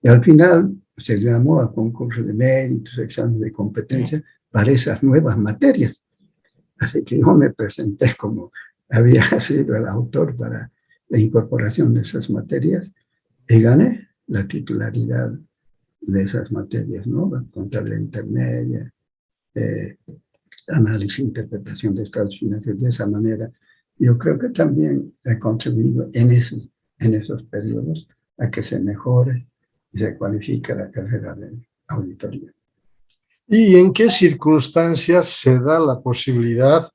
Y al final se llamó a concurso de méritos, examen de competencia para esas nuevas materias. Así que yo me presenté como había sido el autor para la incorporación de esas materias y gané la titularidad de esas materias, ¿no? Contabilidad intermedia, análisis e interpretación de estados financieros. De esa manera, yo creo que también he contribuido en esos periodos a que se mejore y se cualifica la carrera de auditoría. ¿Y en qué circunstancias se da la posibilidad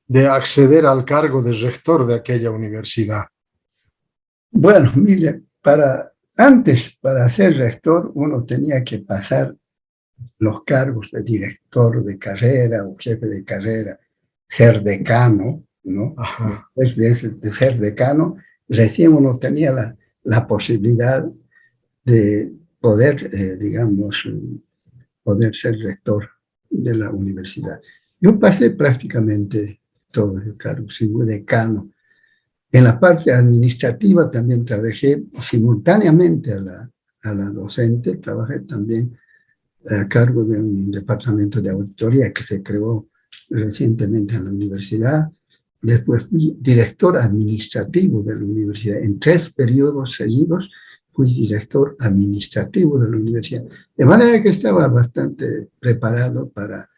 de acceder al cargo de rector de aquella universidad? Bueno, mire, para ser rector, uno tenía que pasar los cargos de director de carrera o jefe de carrera, ser decano, ¿no? Ajá. Después de ser decano, recién uno tenía la posibilidad de poder, digamos, poder ser rector de la universidad. Yo pasé prácticamente todos los cargos, fui decano. En la parte administrativa también trabajé simultáneamente a la docente, trabajé también a cargo de un departamento de auditoría que se creó recientemente en la universidad. Después fui director administrativo de la universidad. En 3 periodos seguidos fui director administrativo de la universidad. De manera que estaba bastante preparado para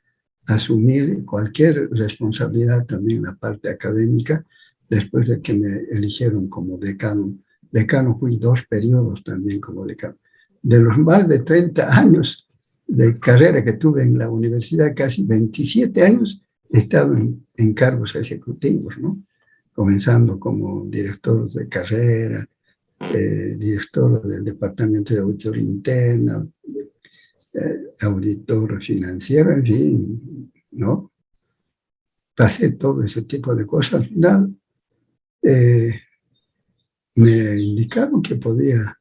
asumir cualquier responsabilidad también en la parte académica después de que me eligieron como decano. Decano fui 2 periodos también como decano. De los más de 30 años de carrera que tuve en la universidad, casi 27 años he estado en cargos ejecutivos, ¿no? Comenzando como director de carrera, director del Departamento de Auditoría Interna, auditor financiero, en fin, ¿no? Pasé todo ese tipo de cosas. Al final me indicaron que podía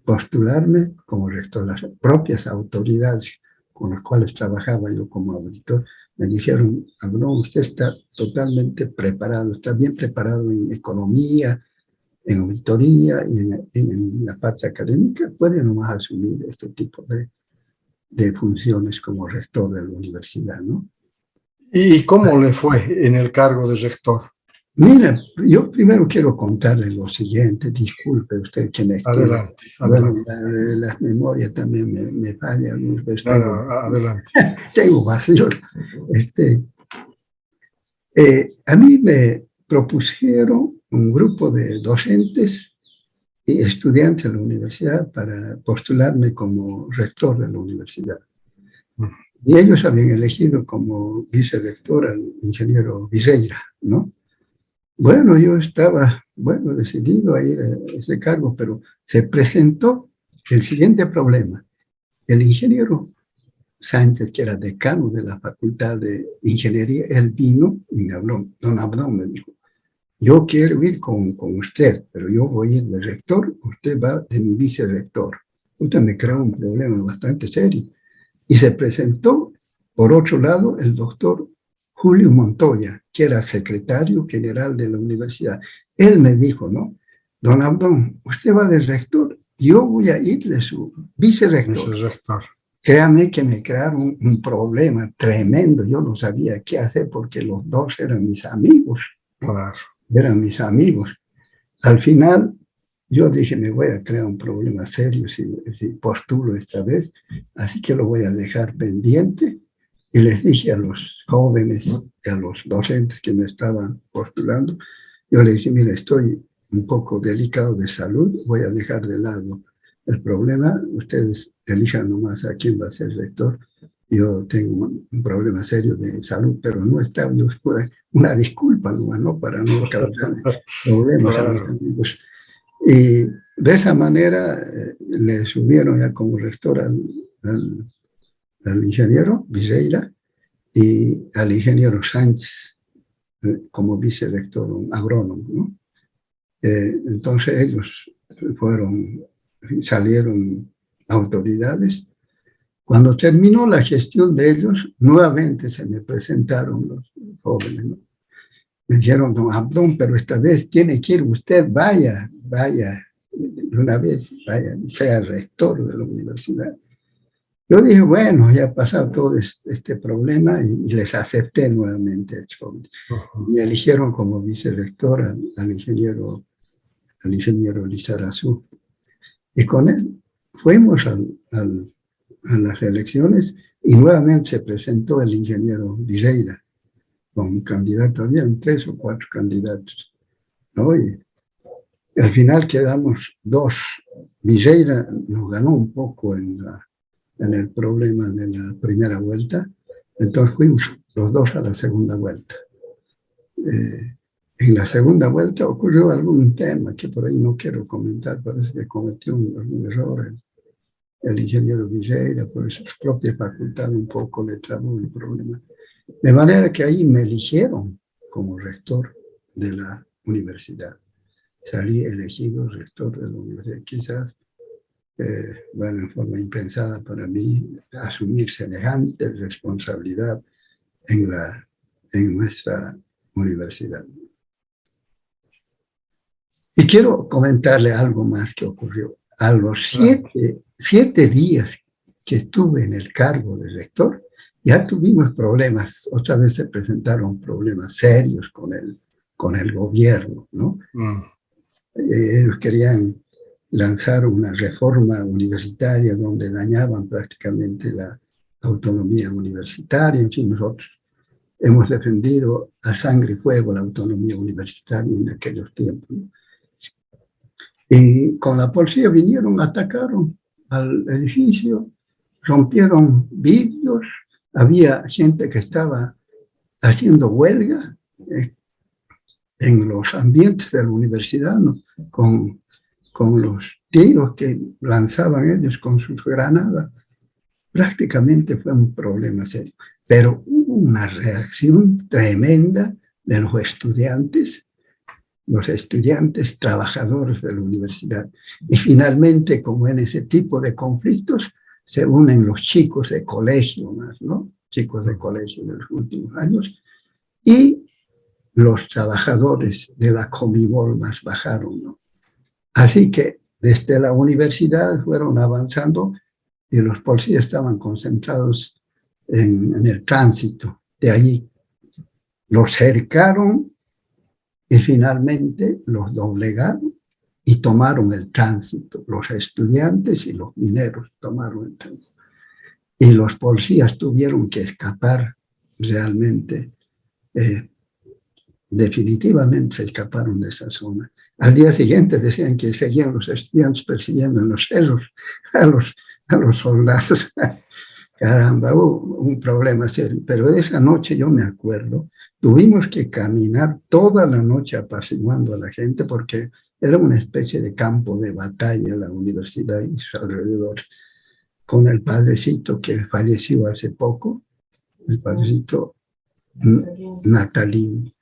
postularme como rector. Las propias autoridades con las cuales trabajaba yo como auditor me dijeron: Abdón, usted está totalmente preparado, está bien preparado en economía, en auditoría y en la parte académica, puede nomás asumir este tipo de funciones como rector de la universidad, ¿no? ¿Y cómo le fue en el cargo de rector? Mira, yo primero quiero contarle lo siguiente, disculpe usted que me extienda. Adelante, adelante. Bueno, la memoria también me falla algunas veces. No, adelante. Tengo vacío. A mí me propusieron un grupo de docentes y estudiantes de la universidad para postularme como rector de la universidad. Y ellos habían elegido como vicerrector al ingeniero Viseira, ¿no? Bueno, yo estaba, decidido a ir a ese cargo, pero se presentó el siguiente problema. El ingeniero Sánchez, que era decano de la Facultad de Ingeniería, él vino y me habló. Don Abdón me dijo: yo quiero ir con usted, pero yo voy a ir de rector, usted va de mi vicerrector. Usted me creó un problema bastante serio. Y se presentó, por otro lado, el doctor Julio Montoya, que era secretario general de la universidad. Él me dijo, ¿no? Don Abdón, usted va de rector, yo voy a ir de su vicerrector. Vicerrector. Créame que me crearon un problema tremendo. Yo no sabía qué hacer porque los dos eran mis amigos. Claro. Eran mis amigos. Al final, yo dije, me voy a crear un problema serio si postulo esta vez, así que lo voy a dejar pendiente. Y les dije a los jóvenes y a los docentes que me estaban postulando, yo les dije: mira, estoy un poco delicado de salud, voy a dejar de lado el problema, ustedes elijan nomás a quién va a ser rector. Yo tengo un problema serio de salud, pero no está, una disculpa nomás, ¿no? Para no causar problemas a los amigos. Y de esa manera le subieron ya como rector al ingeniero Viseira y al ingeniero Sánchez como vicerrector, un agrónomo, ¿no? Entonces ellos salieron autoridades. Cuando terminó la gestión de ellos, nuevamente se me presentaron los jóvenes, ¿no? Me dijeron: don Abdón, pero esta vez tiene que ir usted, vaya, de una vez, vaya, sea rector de la universidad. Yo dije: bueno, ya ha pasado todo este problema y les acepté nuevamente. Y eligieron como vicerrector al ingeniero Lizarazu. Y con él fuimos a las elecciones y nuevamente se presentó el ingeniero Viseira con un candidato. Habían 3 o 4 candidatos, ¿no? Y Al final quedamos dos. Viseira nos ganó un poco en el problema de la primera vuelta, entonces fuimos los dos a la segunda vuelta. En la segunda vuelta ocurrió algún tema que por ahí no quiero comentar, parece que cometió algún error el ingeniero Viseira, por su propia facultad un poco le trabó el problema. De manera que ahí me eligieron como rector de la universidad. Salí elegido rector de la universidad. Quizás, bueno, en forma impensada para mí, asumir semejante responsabilidad en nuestra universidad. Y quiero comentarle algo más que ocurrió. A los 7 días que estuve en el cargo de rector, ya tuvimos problemas. Otra vez se presentaron problemas serios con el gobierno, ¿no? Ellos querían lanzar una reforma universitaria donde dañaban prácticamente la autonomía universitaria. En fin, nosotros hemos defendido a sangre y fuego la autonomía universitaria en aquellos tiempos, ¿no? Y con la policía vinieron, atacaron al edificio, rompieron vidrios, había gente que estaba haciendo huelga en los ambientes de la universidad, ¿no? con los tiros que lanzaban ellos con sus granadas. Prácticamente fue un problema serio. Pero hubo una reacción tremenda de los estudiantes trabajadores de la universidad. Y finalmente, como en ese tipo de conflictos, se unen los chicos de colegio más, ¿no? Chicos de colegio de los últimos años, y los trabajadores de la Comibol más bajaron, ¿no? Así que desde la universidad fueron avanzando y los policías estaban concentrados en el tránsito de allí. Los cercaron y finalmente los doblegaron y tomaron el tránsito. Los estudiantes y los mineros tomaron el tránsito. Y los policías tuvieron que escapar realmente. Definitivamente se escaparon de esa zona. Al día siguiente decían que seguían los estudiantes persiguiendo en los cerros a los soldados. Caramba, hubo un problema serio. Pero de esa noche yo me acuerdo, tuvimos que caminar toda la noche apaciguando a la gente porque era una especie de campo de batalla la universidad y sus alrededores. Con el padrecito que falleció hace poco, el padrecito Natalini.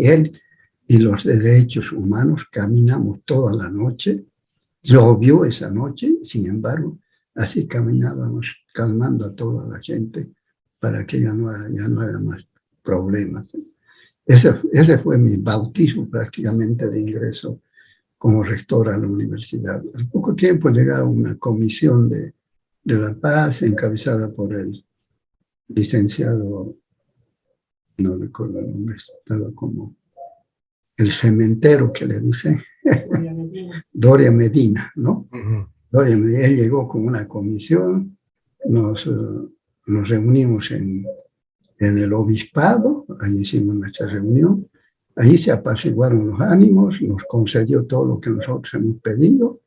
Él y los de derechos humanos caminamos toda la noche. Llovió esa noche, sin embargo, así caminábamos calmando a toda la gente para que ya no haya más problemas. Ese fue mi bautismo prácticamente de ingreso como rector a la universidad. Al poco tiempo llegaba una comisión de la paz encabezada por el licenciado, no recuerdo el nombre, estaba como el cementero que le dicen, Doria Medina, ¿no? Doria Medina, él llegó con una comisión, nos reunimos en el obispado, ahí hicimos nuestra reunión, ahí se apaciguaron los ánimos, nos concedió todo lo que nosotros hemos pedido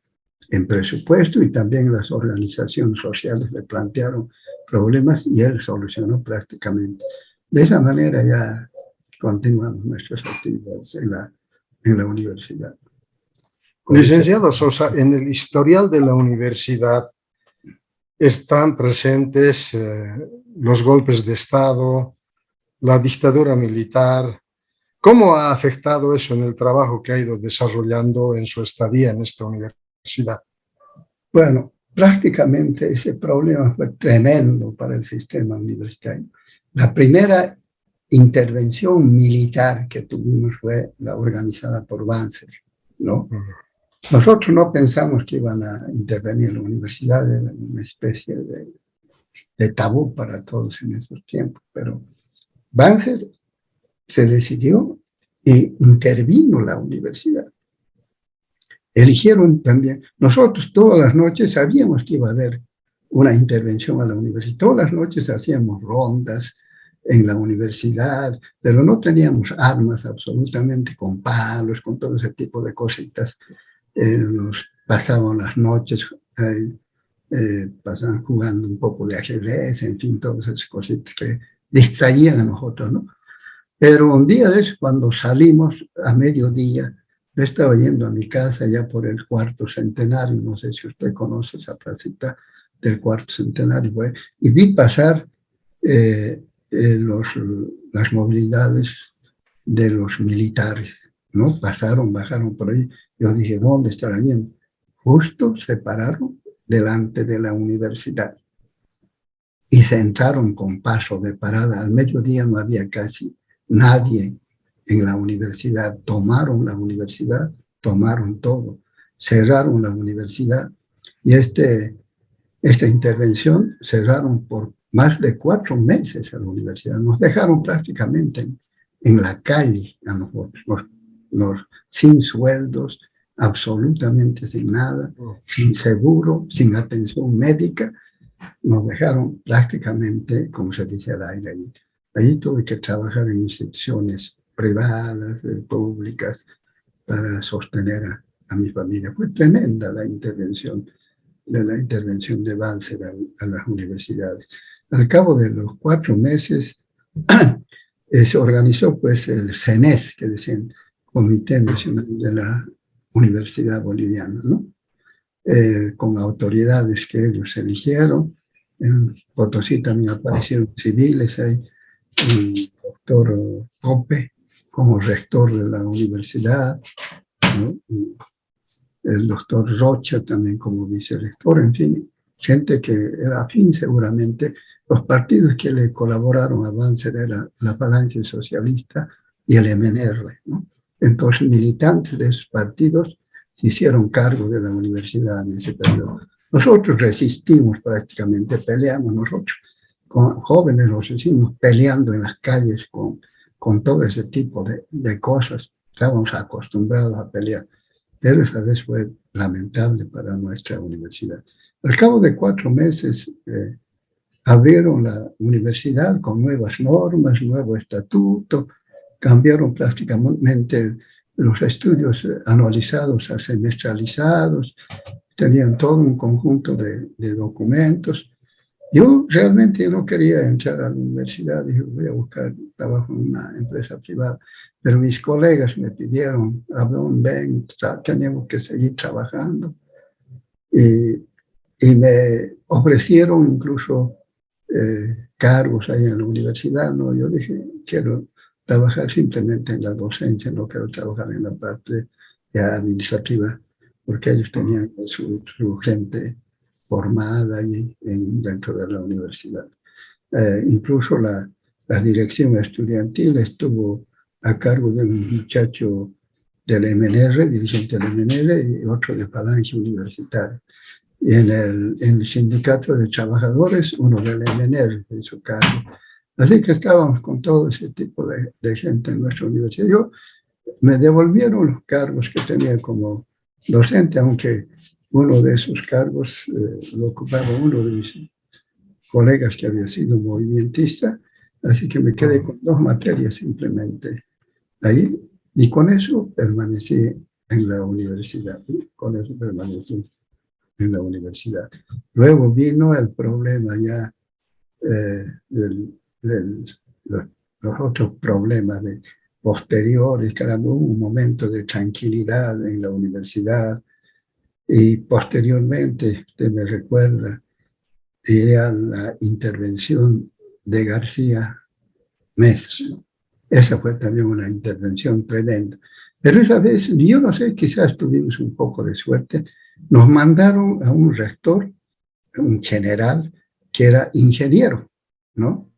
en presupuesto y también las organizaciones sociales le plantearon problemas y él solucionó prácticamente. De esa manera ya continuamos nuestras actividades en la universidad. Licenciado Sosa, en el historial de la universidad están presentes los golpes de Estado, la dictadura militar. ¿Cómo ha afectado eso en el trabajo que ha ido desarrollando en su estadía en esta universidad? Bueno, prácticamente ese problema fue tremendo para el sistema universitario. La primera intervención militar que tuvimos fue la organizada por Banzer, ¿no? Nosotros no pensamos que iban a intervenir en la universidad, era una especie de tabú para todos en esos tiempos, pero Banzer se decidió e intervino la universidad. Eligieron también, nosotros todas las noches sabíamos que iba a haber una intervención a la universidad, todas las noches hacíamos rondas, en la universidad, pero no teníamos armas absolutamente, con palos, con todo ese tipo de cositas. Nos pasaban las noches pasaban jugando un poco de ajedrez, en fin, todas esas cositas que distraían a nosotros, ¿no? Pero un día de eso, cuando salimos a mediodía, yo estaba yendo a mi casa ya por el cuarto centenario, no sé si usted conoce esa placita del cuarto centenario, y vi pasar las movilidades de los militares, ¿no? Pasaron, bajaron por ahí. Yo dije, ¿dónde estarán yendo? Justo se pararon delante de la universidad y se entraron con paso de parada. Al mediodía no había casi nadie en la universidad. Tomaron la universidad, tomaron todo, cerraron la universidad y esta intervención cerraron por más de 4 meses a la universidad. Nos dejaron prácticamente en la calle a nosotros, sin sueldos, absolutamente sin nada, sin seguro, sin atención médica. Nos dejaron prácticamente, como se dice, al aire. Allí tuve que trabajar en instituciones privadas, públicas, para sostener a mi familia. Fue tremenda la intervención de Banzer a las universidades. Al cabo de los 4 meses se organizó pues el CENES, que decían Comité Nacional de la Universidad Boliviana, ¿no? Con autoridades que ellos eligieron. En Potosí también aparecieron civiles, hay el doctor Pope como rector de la universidad, ¿no? El doctor Rocha también como vicerrector, en fin, gente que era afín seguramente. Los partidos que le colaboraron a Banzer era la Falange Socialista y el MNR, ¿no? Entonces, militantes de esos partidos se hicieron cargo de la universidad en ese periodo. Nosotros resistimos prácticamente, peleamos nosotros, con jóvenes nos hicimos peleando en las calles con todo ese tipo de cosas. Estábamos acostumbrados a pelear, pero esa vez fue lamentable para nuestra universidad. Al cabo de 4 meses abrieron la universidad con nuevas normas, nuevo estatuto, cambiaron prácticamente los estudios anualizados a semestralizados, tenían todo un conjunto de documentos. Yo realmente no quería entrar a la universidad, dije, voy a buscar trabajo en una empresa privada, pero mis colegas me pidieron, Abraham, ven, teníamos que seguir trabajando, y me ofrecieron incluso cargos ahí en la universidad, ¿no? Yo dije, quiero trabajar simplemente en la docencia, no quiero trabajar en la parte ya administrativa, porque ellos tenían su gente formada ahí dentro de la universidad. Incluso la dirección estudiantil estuvo a cargo de un muchacho del MNR, dirigente del MNR, y otro de Falange Universitaria. Y en el sindicato de trabajadores, uno del MNR en su cargo. Así que estábamos con todo ese tipo de gente en nuestra universidad. Me devolvieron los cargos que tenía como docente, aunque uno de esos cargos lo ocupaba uno de mis colegas que había sido movimentista, así que me quedé con 2 materias simplemente ahí, y con eso permanecí en la universidad. Luego vino el problema ya los otros problemas posteriores, que hubo un momento de tranquilidad en la universidad, y posteriormente, usted me recuerda, era la intervención de García Meza. Esa fue también una intervención tremenda. Pero esa vez, yo no sé, quizás tuvimos un poco de suerte, nos mandaron a un rector, un general, que era ingeniero, ¿no?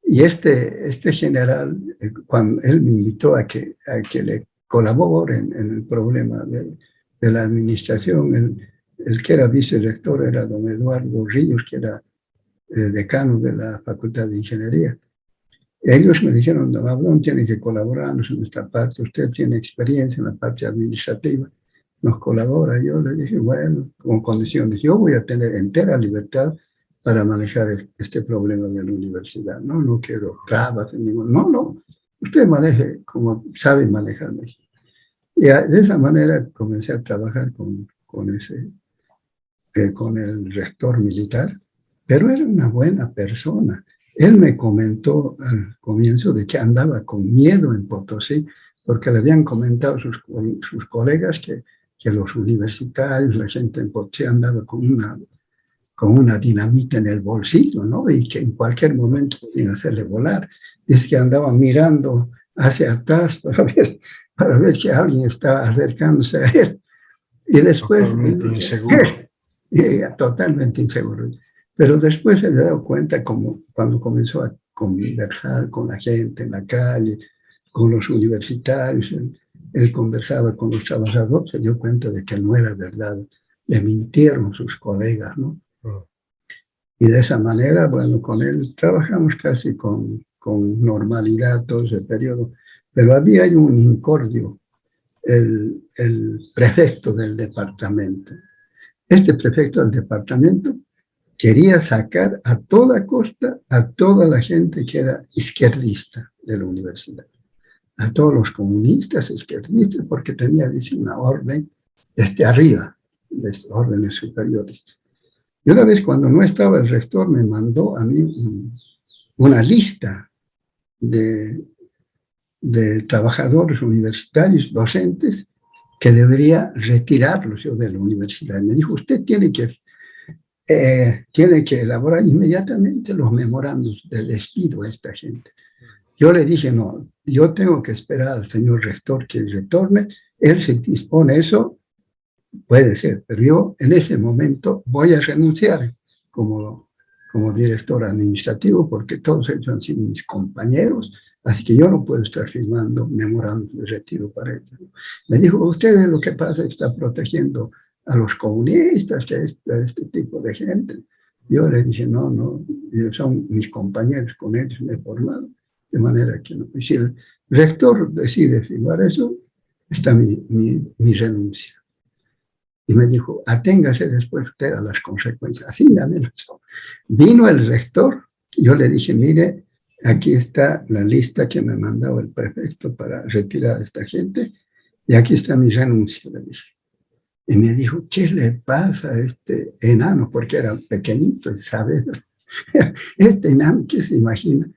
Y este general, cuando él me invitó a que le colabore en el problema de la administración, el que era vicerrector era don Eduardo Ríos, que era decano de la Facultad de Ingeniería. Ellos me dijeron, don Abraham, tiene que colaborarnos en esta parte, usted tiene experiencia en la parte administrativa, nos colabora. Yo le dije, bueno, con condiciones, yo voy a tener entera libertad para manejar este problema de la universidad. No quiero trabas, no, usted maneje como sabe manejarme. Y de esa manera comencé a trabajar con el rector militar, pero era una buena persona. Él me comentó al comienzo de que andaba con miedo en Potosí, porque le habían comentado sus colegas que los universitarios, la gente en Potosí andaba con una dinamita en el bolsillo, ¿no? Y que en cualquier momento podían hacerle volar. Dice que andaba mirando hacia atrás para ver si alguien estaba acercándose a él. Y después... Totalmente inseguro. Totalmente inseguro. Pero después se dio cuenta, como cuando comenzó a conversar con la gente en la calle, con los universitarios, él conversaba con los trabajadores, se dio cuenta de que no era verdad. Le mintieron sus colegas, ¿no? Y de esa manera, bueno, con él trabajamos casi con normalidad todo ese periodo. Pero había un incordio, el prefecto del departamento. Este prefecto del departamento quería sacar a toda costa a toda la gente que era izquierdista de la universidad, a todos los comunistas izquierdistas, porque tenía, dice, una orden arriba, de órdenes superiores. Y una vez cuando no estaba el rector, me mandó a mí una lista de trabajadores universitarios, docentes, que debería retirarlos yo de la universidad. Me dijo, usted tiene que elaborar inmediatamente los memorandos de despido a esta gente. Yo le dije, no, yo tengo que esperar al señor rector que retorne, él se dispone eso, puede ser, pero yo en ese momento voy a renunciar como director administrativo, porque todos ellos han sido mis compañeros, así que yo no puedo estar firmando memorandos de retiro para ellos. Me dijo, ustedes lo que pasa es que están protegiendo a los comunistas, que este tipo de gente. Yo le dije, no, son mis compañeros, con ellos me he formado, de manera que no. Y si el rector decide firmar eso, está mi renuncia. Y me dijo, aténgase después usted a las consecuencias. Así me amenazó. Vino el rector, yo le dije, mire, aquí está la lista que me mandó el prefecto para retirar a esta gente, y aquí está mi renuncia, le dije. Y me dijo, ¿qué le pasa a este enano? Porque era pequeñito, y sabe, este enano, ¿qué se imagina?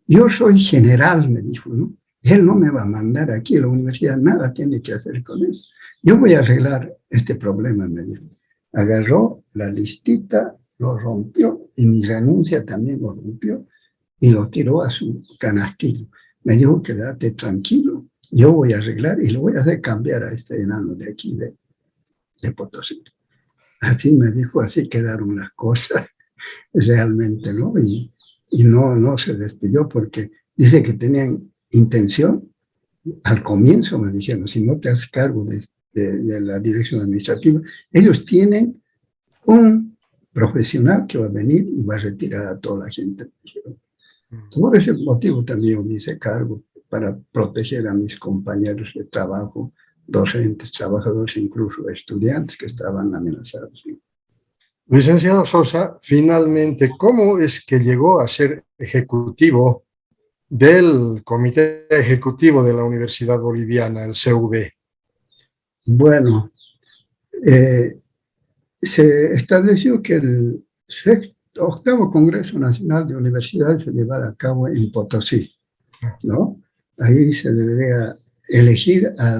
Yo soy general, me dijo, ¿no? Él no me va a mandar aquí a la universidad, nada tiene que hacer con eso. Yo voy a arreglar este problema, me dijo. Agarró la listita, lo rompió, y mi renuncia también lo rompió, y lo tiró a su canastillo. Me dijo, quédate tranquilo, yo voy a arreglar y lo voy a hacer cambiar a este enano de aquí, de Potosí. Así me dijo, así quedaron las cosas, realmente, ¿no? Y no se despidió porque dice que tenían intención, al comienzo me dijeron, si no te haces cargo de la dirección administrativa, ellos tienen un profesional que va a venir y va a retirar a toda la gente. Por ese motivo también me hice cargo para proteger a mis compañeros de trabajo, docentes, trabajadores, incluso estudiantes que estaban amenazados. Licenciado Sosa, finalmente, ¿cómo es que llegó a ser ejecutivo del Comité Ejecutivo de la Universidad Boliviana, el CV? Bueno, se estableció que el octavo Congreso Nacional de Universidades se llevara a cabo en Potosí, ¿no? Ahí se debería elegir a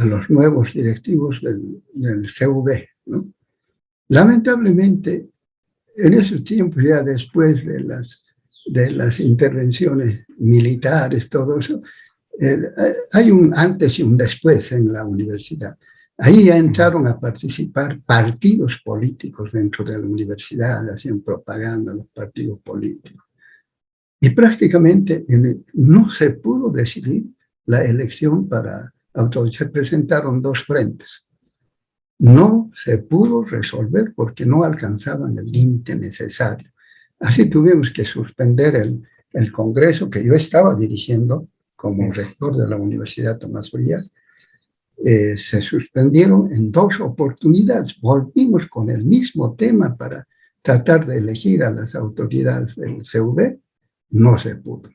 los nuevos directivos del CV, ¿no? Lamentablemente, en esos tiempos, ya después de las intervenciones militares, todo eso, hay un antes y un después en la universidad. Ahí ya entraron a participar partidos políticos dentro de la universidad, hacían propaganda a los partidos políticos. Y prácticamente no se pudo decidir la elección para autorizar. Presentaron dos frentes. No se pudo resolver porque no alcanzaban el límite necesario. Así tuvimos que suspender el congreso que yo estaba dirigiendo como rector de la Universidad Tomás Frías. Se suspendieron en dos oportunidades. Volvimos con el mismo tema para tratar de elegir a las autoridades del CV, no se pudo.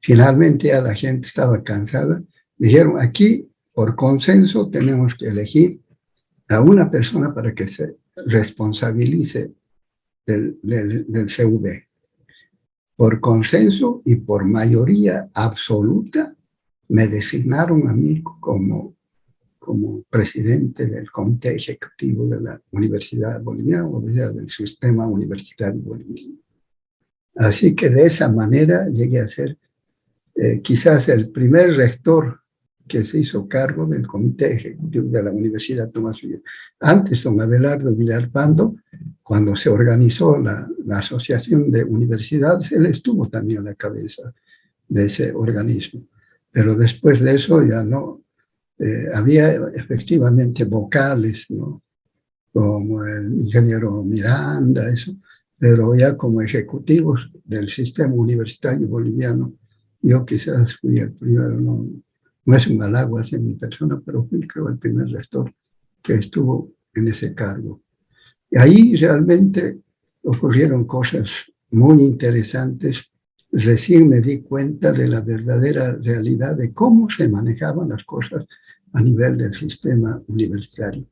Finalmente ya la gente estaba cansada. Dijeron, aquí por consenso tenemos que elegir a una persona para que se responsabilice del CV. Por consenso y por mayoría absoluta me designaron a mí como presidente del Comité Ejecutivo de la Universidad Boliviana, o sea, del sistema universitario boliviano. Así que de esa manera llegué a ser quizás el primer rector que se hizo cargo del Comité Ejecutivo de la Universidad Tomás Figueroa. Antes, don Abelardo Villalpando, cuando se organizó la Asociación de Universidades, él estuvo también a la cabeza de ese organismo. Pero después de eso ya no, había efectivamente vocales, ¿no? Como el ingeniero Miranda, eso, pero ya como ejecutivos del sistema universitario boliviano, yo quizás fui el primero, no es un halago hacia mi persona, pero fui, creo, el primer rector que estuvo en ese cargo. Y ahí realmente ocurrieron cosas muy interesantes. Recién me di cuenta de la verdadera realidad de cómo se manejaban las cosas a nivel del sistema universitario.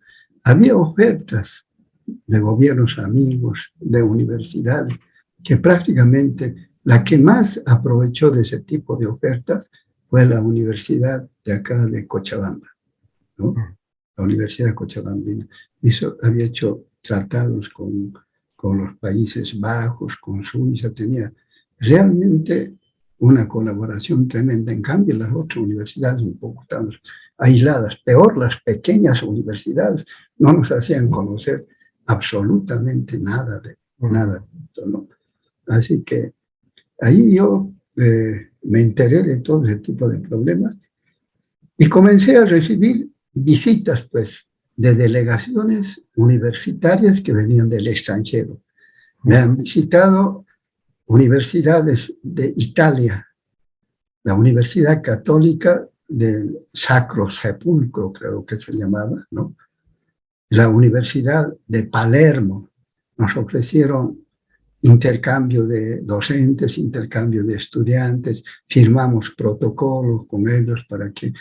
Había ofertas de gobiernos amigos, de universidades, que prácticamente la que más aprovechó de ese tipo de ofertas fue la universidad de acá de Cochabamba, ¿no? La Universidad Cochabambina. Había hecho tratados con los Países Bajos, con Suiza, tenía realmente una colaboración tremenda. En cambio, las otras universidades un poco estaban aisladas. Peor, las pequeñas universidades no nos hacían conocer absolutamente nada de esto, ¿no? Así que ahí yo me enteré de todo ese tipo de problemas y comencé a recibir visitas, pues, de delegaciones universitarias que venían del extranjero. Me han visitado universidades de Italia, la Universidad Católica del Sacro Sepulcro, creo que se llamaba, ¿no? La Universidad de Palermo. Nos ofrecieron intercambio de docentes, intercambio de estudiantes, firmamos protocolos con ellos para que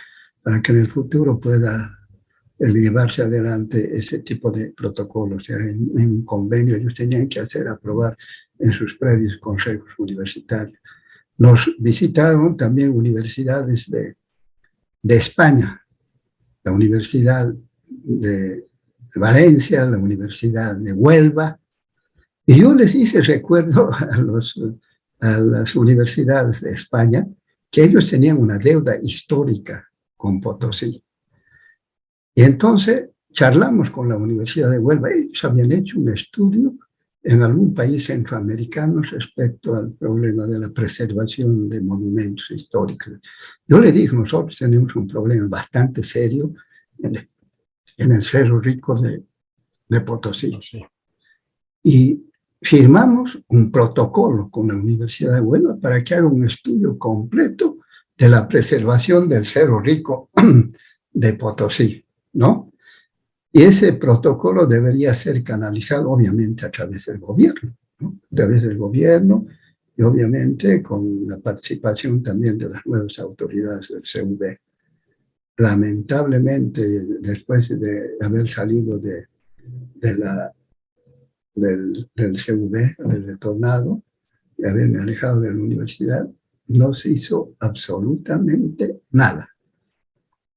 en el futuro pueda llevarse adelante ese tipo de protocolos. O sea, en un convenio ellos tenían que aprobar en sus previos consejos universitarios. Nos visitaron también universidades de España, la Universidad de Valencia, la Universidad de Huelva, y yo les hice recuerdo a las universidades de España que ellos tenían una deuda histórica con Potosí. Y entonces charlamos con la Universidad de Huelva. Ellos habían hecho un estudio en algún país centroamericano respecto al problema de la preservación de monumentos históricos. Yo le dije, nosotros tenemos un problema bastante serio en el Cerro Rico de Potosí. Sí. Y firmamos un protocolo con la Universidad de Huelva para que haga un estudio completo de la preservación del Cerro Rico de Potosí, ¿no? Y ese protocolo debería ser canalizado, obviamente, a través del gobierno, ¿no? A través del gobierno y, obviamente, con la participación también de las nuevas autoridades del CV. Lamentablemente, después de haber salido del CV, haber retornado y haberme alejado de la universidad, no se hizo absolutamente nada.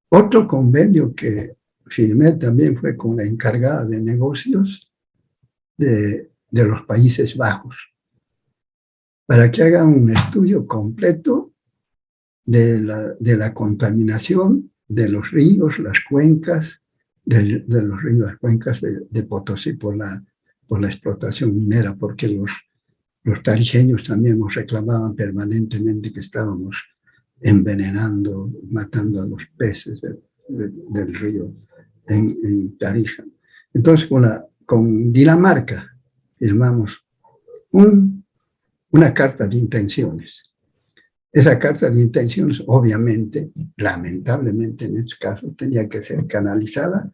Otro convenio que firmé también fue con la encargada de negocios de los Países Bajos, para que hagan un estudio completo de la contaminación de los ríos, las cuencas, de los ríos, las cuencas de Potosí por la explotación minera, porque los tarijeños también nos reclamaban permanentemente que estábamos envenenando, matando a los peces del río en Tarija. Entonces, con Dinamarca firmamos una carta de intenciones. Esa carta de intenciones, obviamente, lamentablemente en este caso, tenía que ser canalizada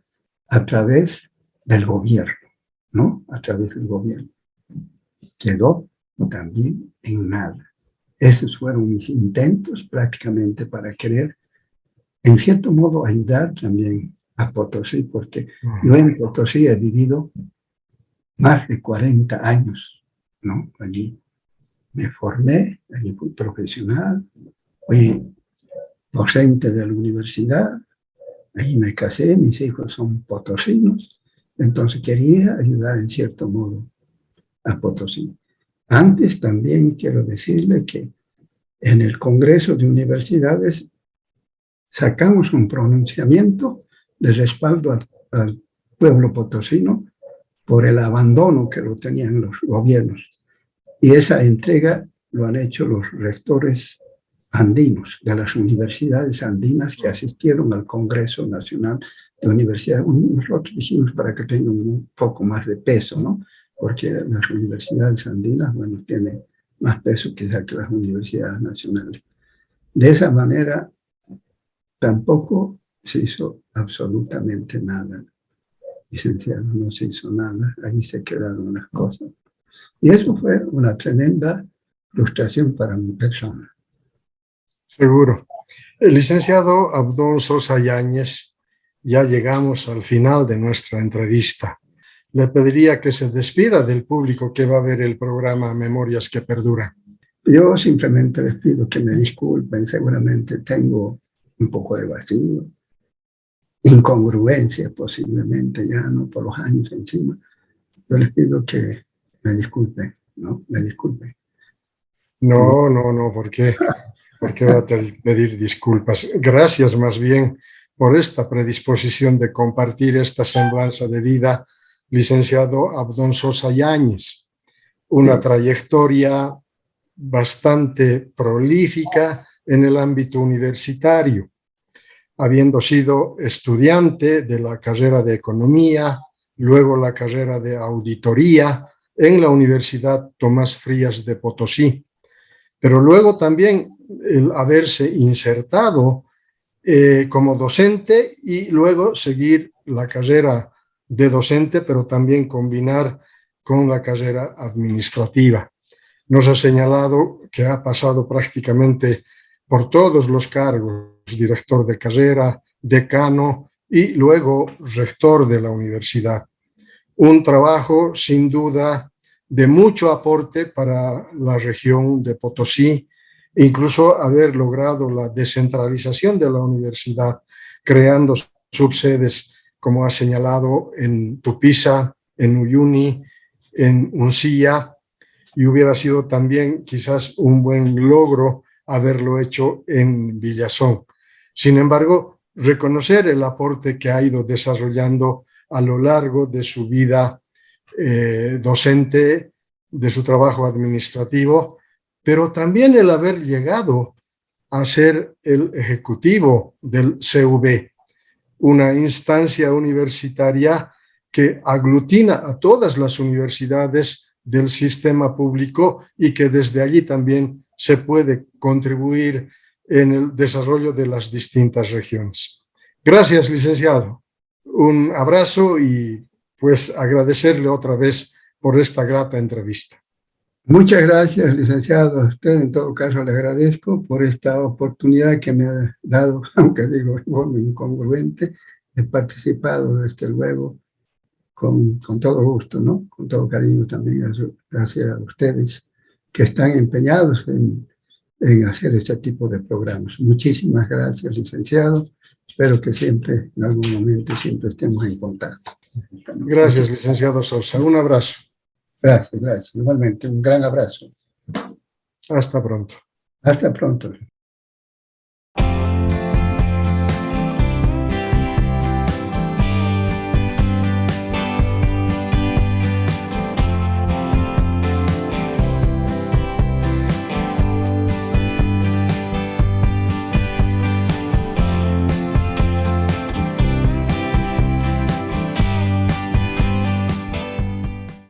a través del gobierno, ¿no? A través del gobierno. quedó también en nada. Esos fueron mis intentos prácticamente para querer, en cierto modo, ayudar también a Potosí, porque yo en Potosí he vivido más de 40 años, ¿no? Allí me formé, allí fui profesional, fui docente de la universidad, ahí me casé, mis hijos son potosinos, entonces quería ayudar en cierto modo a Potosí. Antes también quiero decirle que en el Congreso de Universidades sacamos un pronunciamiento de respaldo al pueblo potosino por el abandono que lo tenían los gobiernos. Y esa entrega lo han hecho los rectores andinos de las universidades andinas que asistieron al Congreso Nacional de Universidades. Nosotros hicimos para que tengan un poco más de peso, ¿no? Porque las universidades andinas, bueno, tienen más peso quizá que las universidades nacionales. De esa manera, tampoco se hizo absolutamente nada. Licenciado, no se hizo nada, ahí se quedaron las cosas. Y eso fue una tremenda frustración para mi persona. Seguro. El licenciado Abdón Sosa Yáñez, ya llegamos al final de nuestra entrevista. Le pediría que se despida del público que va a ver el programa Memorias que Perduran. Yo simplemente les pido que me disculpen, seguramente tengo un poco de vacío, incongruencia posiblemente ya, ¿no? Por los años encima. Yo les pido que me disculpen, ¿no? Me disculpen. No, ¿por qué? ¿Por qué va a pedir disculpas? Gracias más bien por esta predisposición de compartir esta semblanza de vida, licenciado Abdón Sosa Yáñez. Una trayectoria bastante prolífica en el ámbito universitario, habiendo sido estudiante de la carrera de Economía, luego la carrera de Auditoría en la Universidad Tomás Frías de Potosí, pero luego también el haberse insertado como docente y luego seguir la carrera de docente, pero también combinar con la carrera administrativa. Nos ha señalado que ha pasado prácticamente por todos los cargos, director de carrera, decano y luego rector de la universidad. Un trabajo sin duda de mucho aporte para la región de Potosí, incluso haber logrado la descentralización de la universidad, creando subsedes, como ha señalado, en Tupiza, en Uyuni, en Uncilla, y hubiera sido también quizás un buen logro haberlo hecho en Villazón. Sin embargo, reconocer el aporte que ha ido desarrollando a lo largo de su vida docente, de su trabajo administrativo, pero también el haber llegado a ser el ejecutivo del CUB, una instancia universitaria que aglutina a todas las universidades del sistema público y que desde allí también se puede contribuir en el desarrollo de las distintas regiones. Gracias, licenciado. Un abrazo y pues agradecerle otra vez por esta grata entrevista. Muchas gracias, licenciado. A usted, en todo caso, le agradezco por esta oportunidad que me ha dado, aunque digo de forma incongruente. He participado desde luego con todo gusto, ¿no? Con todo cariño también hacia ustedes que están empeñados en hacer este tipo de programas. Muchísimas gracias, licenciado. Espero que siempre, en algún momento, siempre estemos en contacto. Gracias, licenciado Sosa. Un abrazo. Gracias. Igualmente, un gran abrazo. Hasta pronto. Hasta pronto.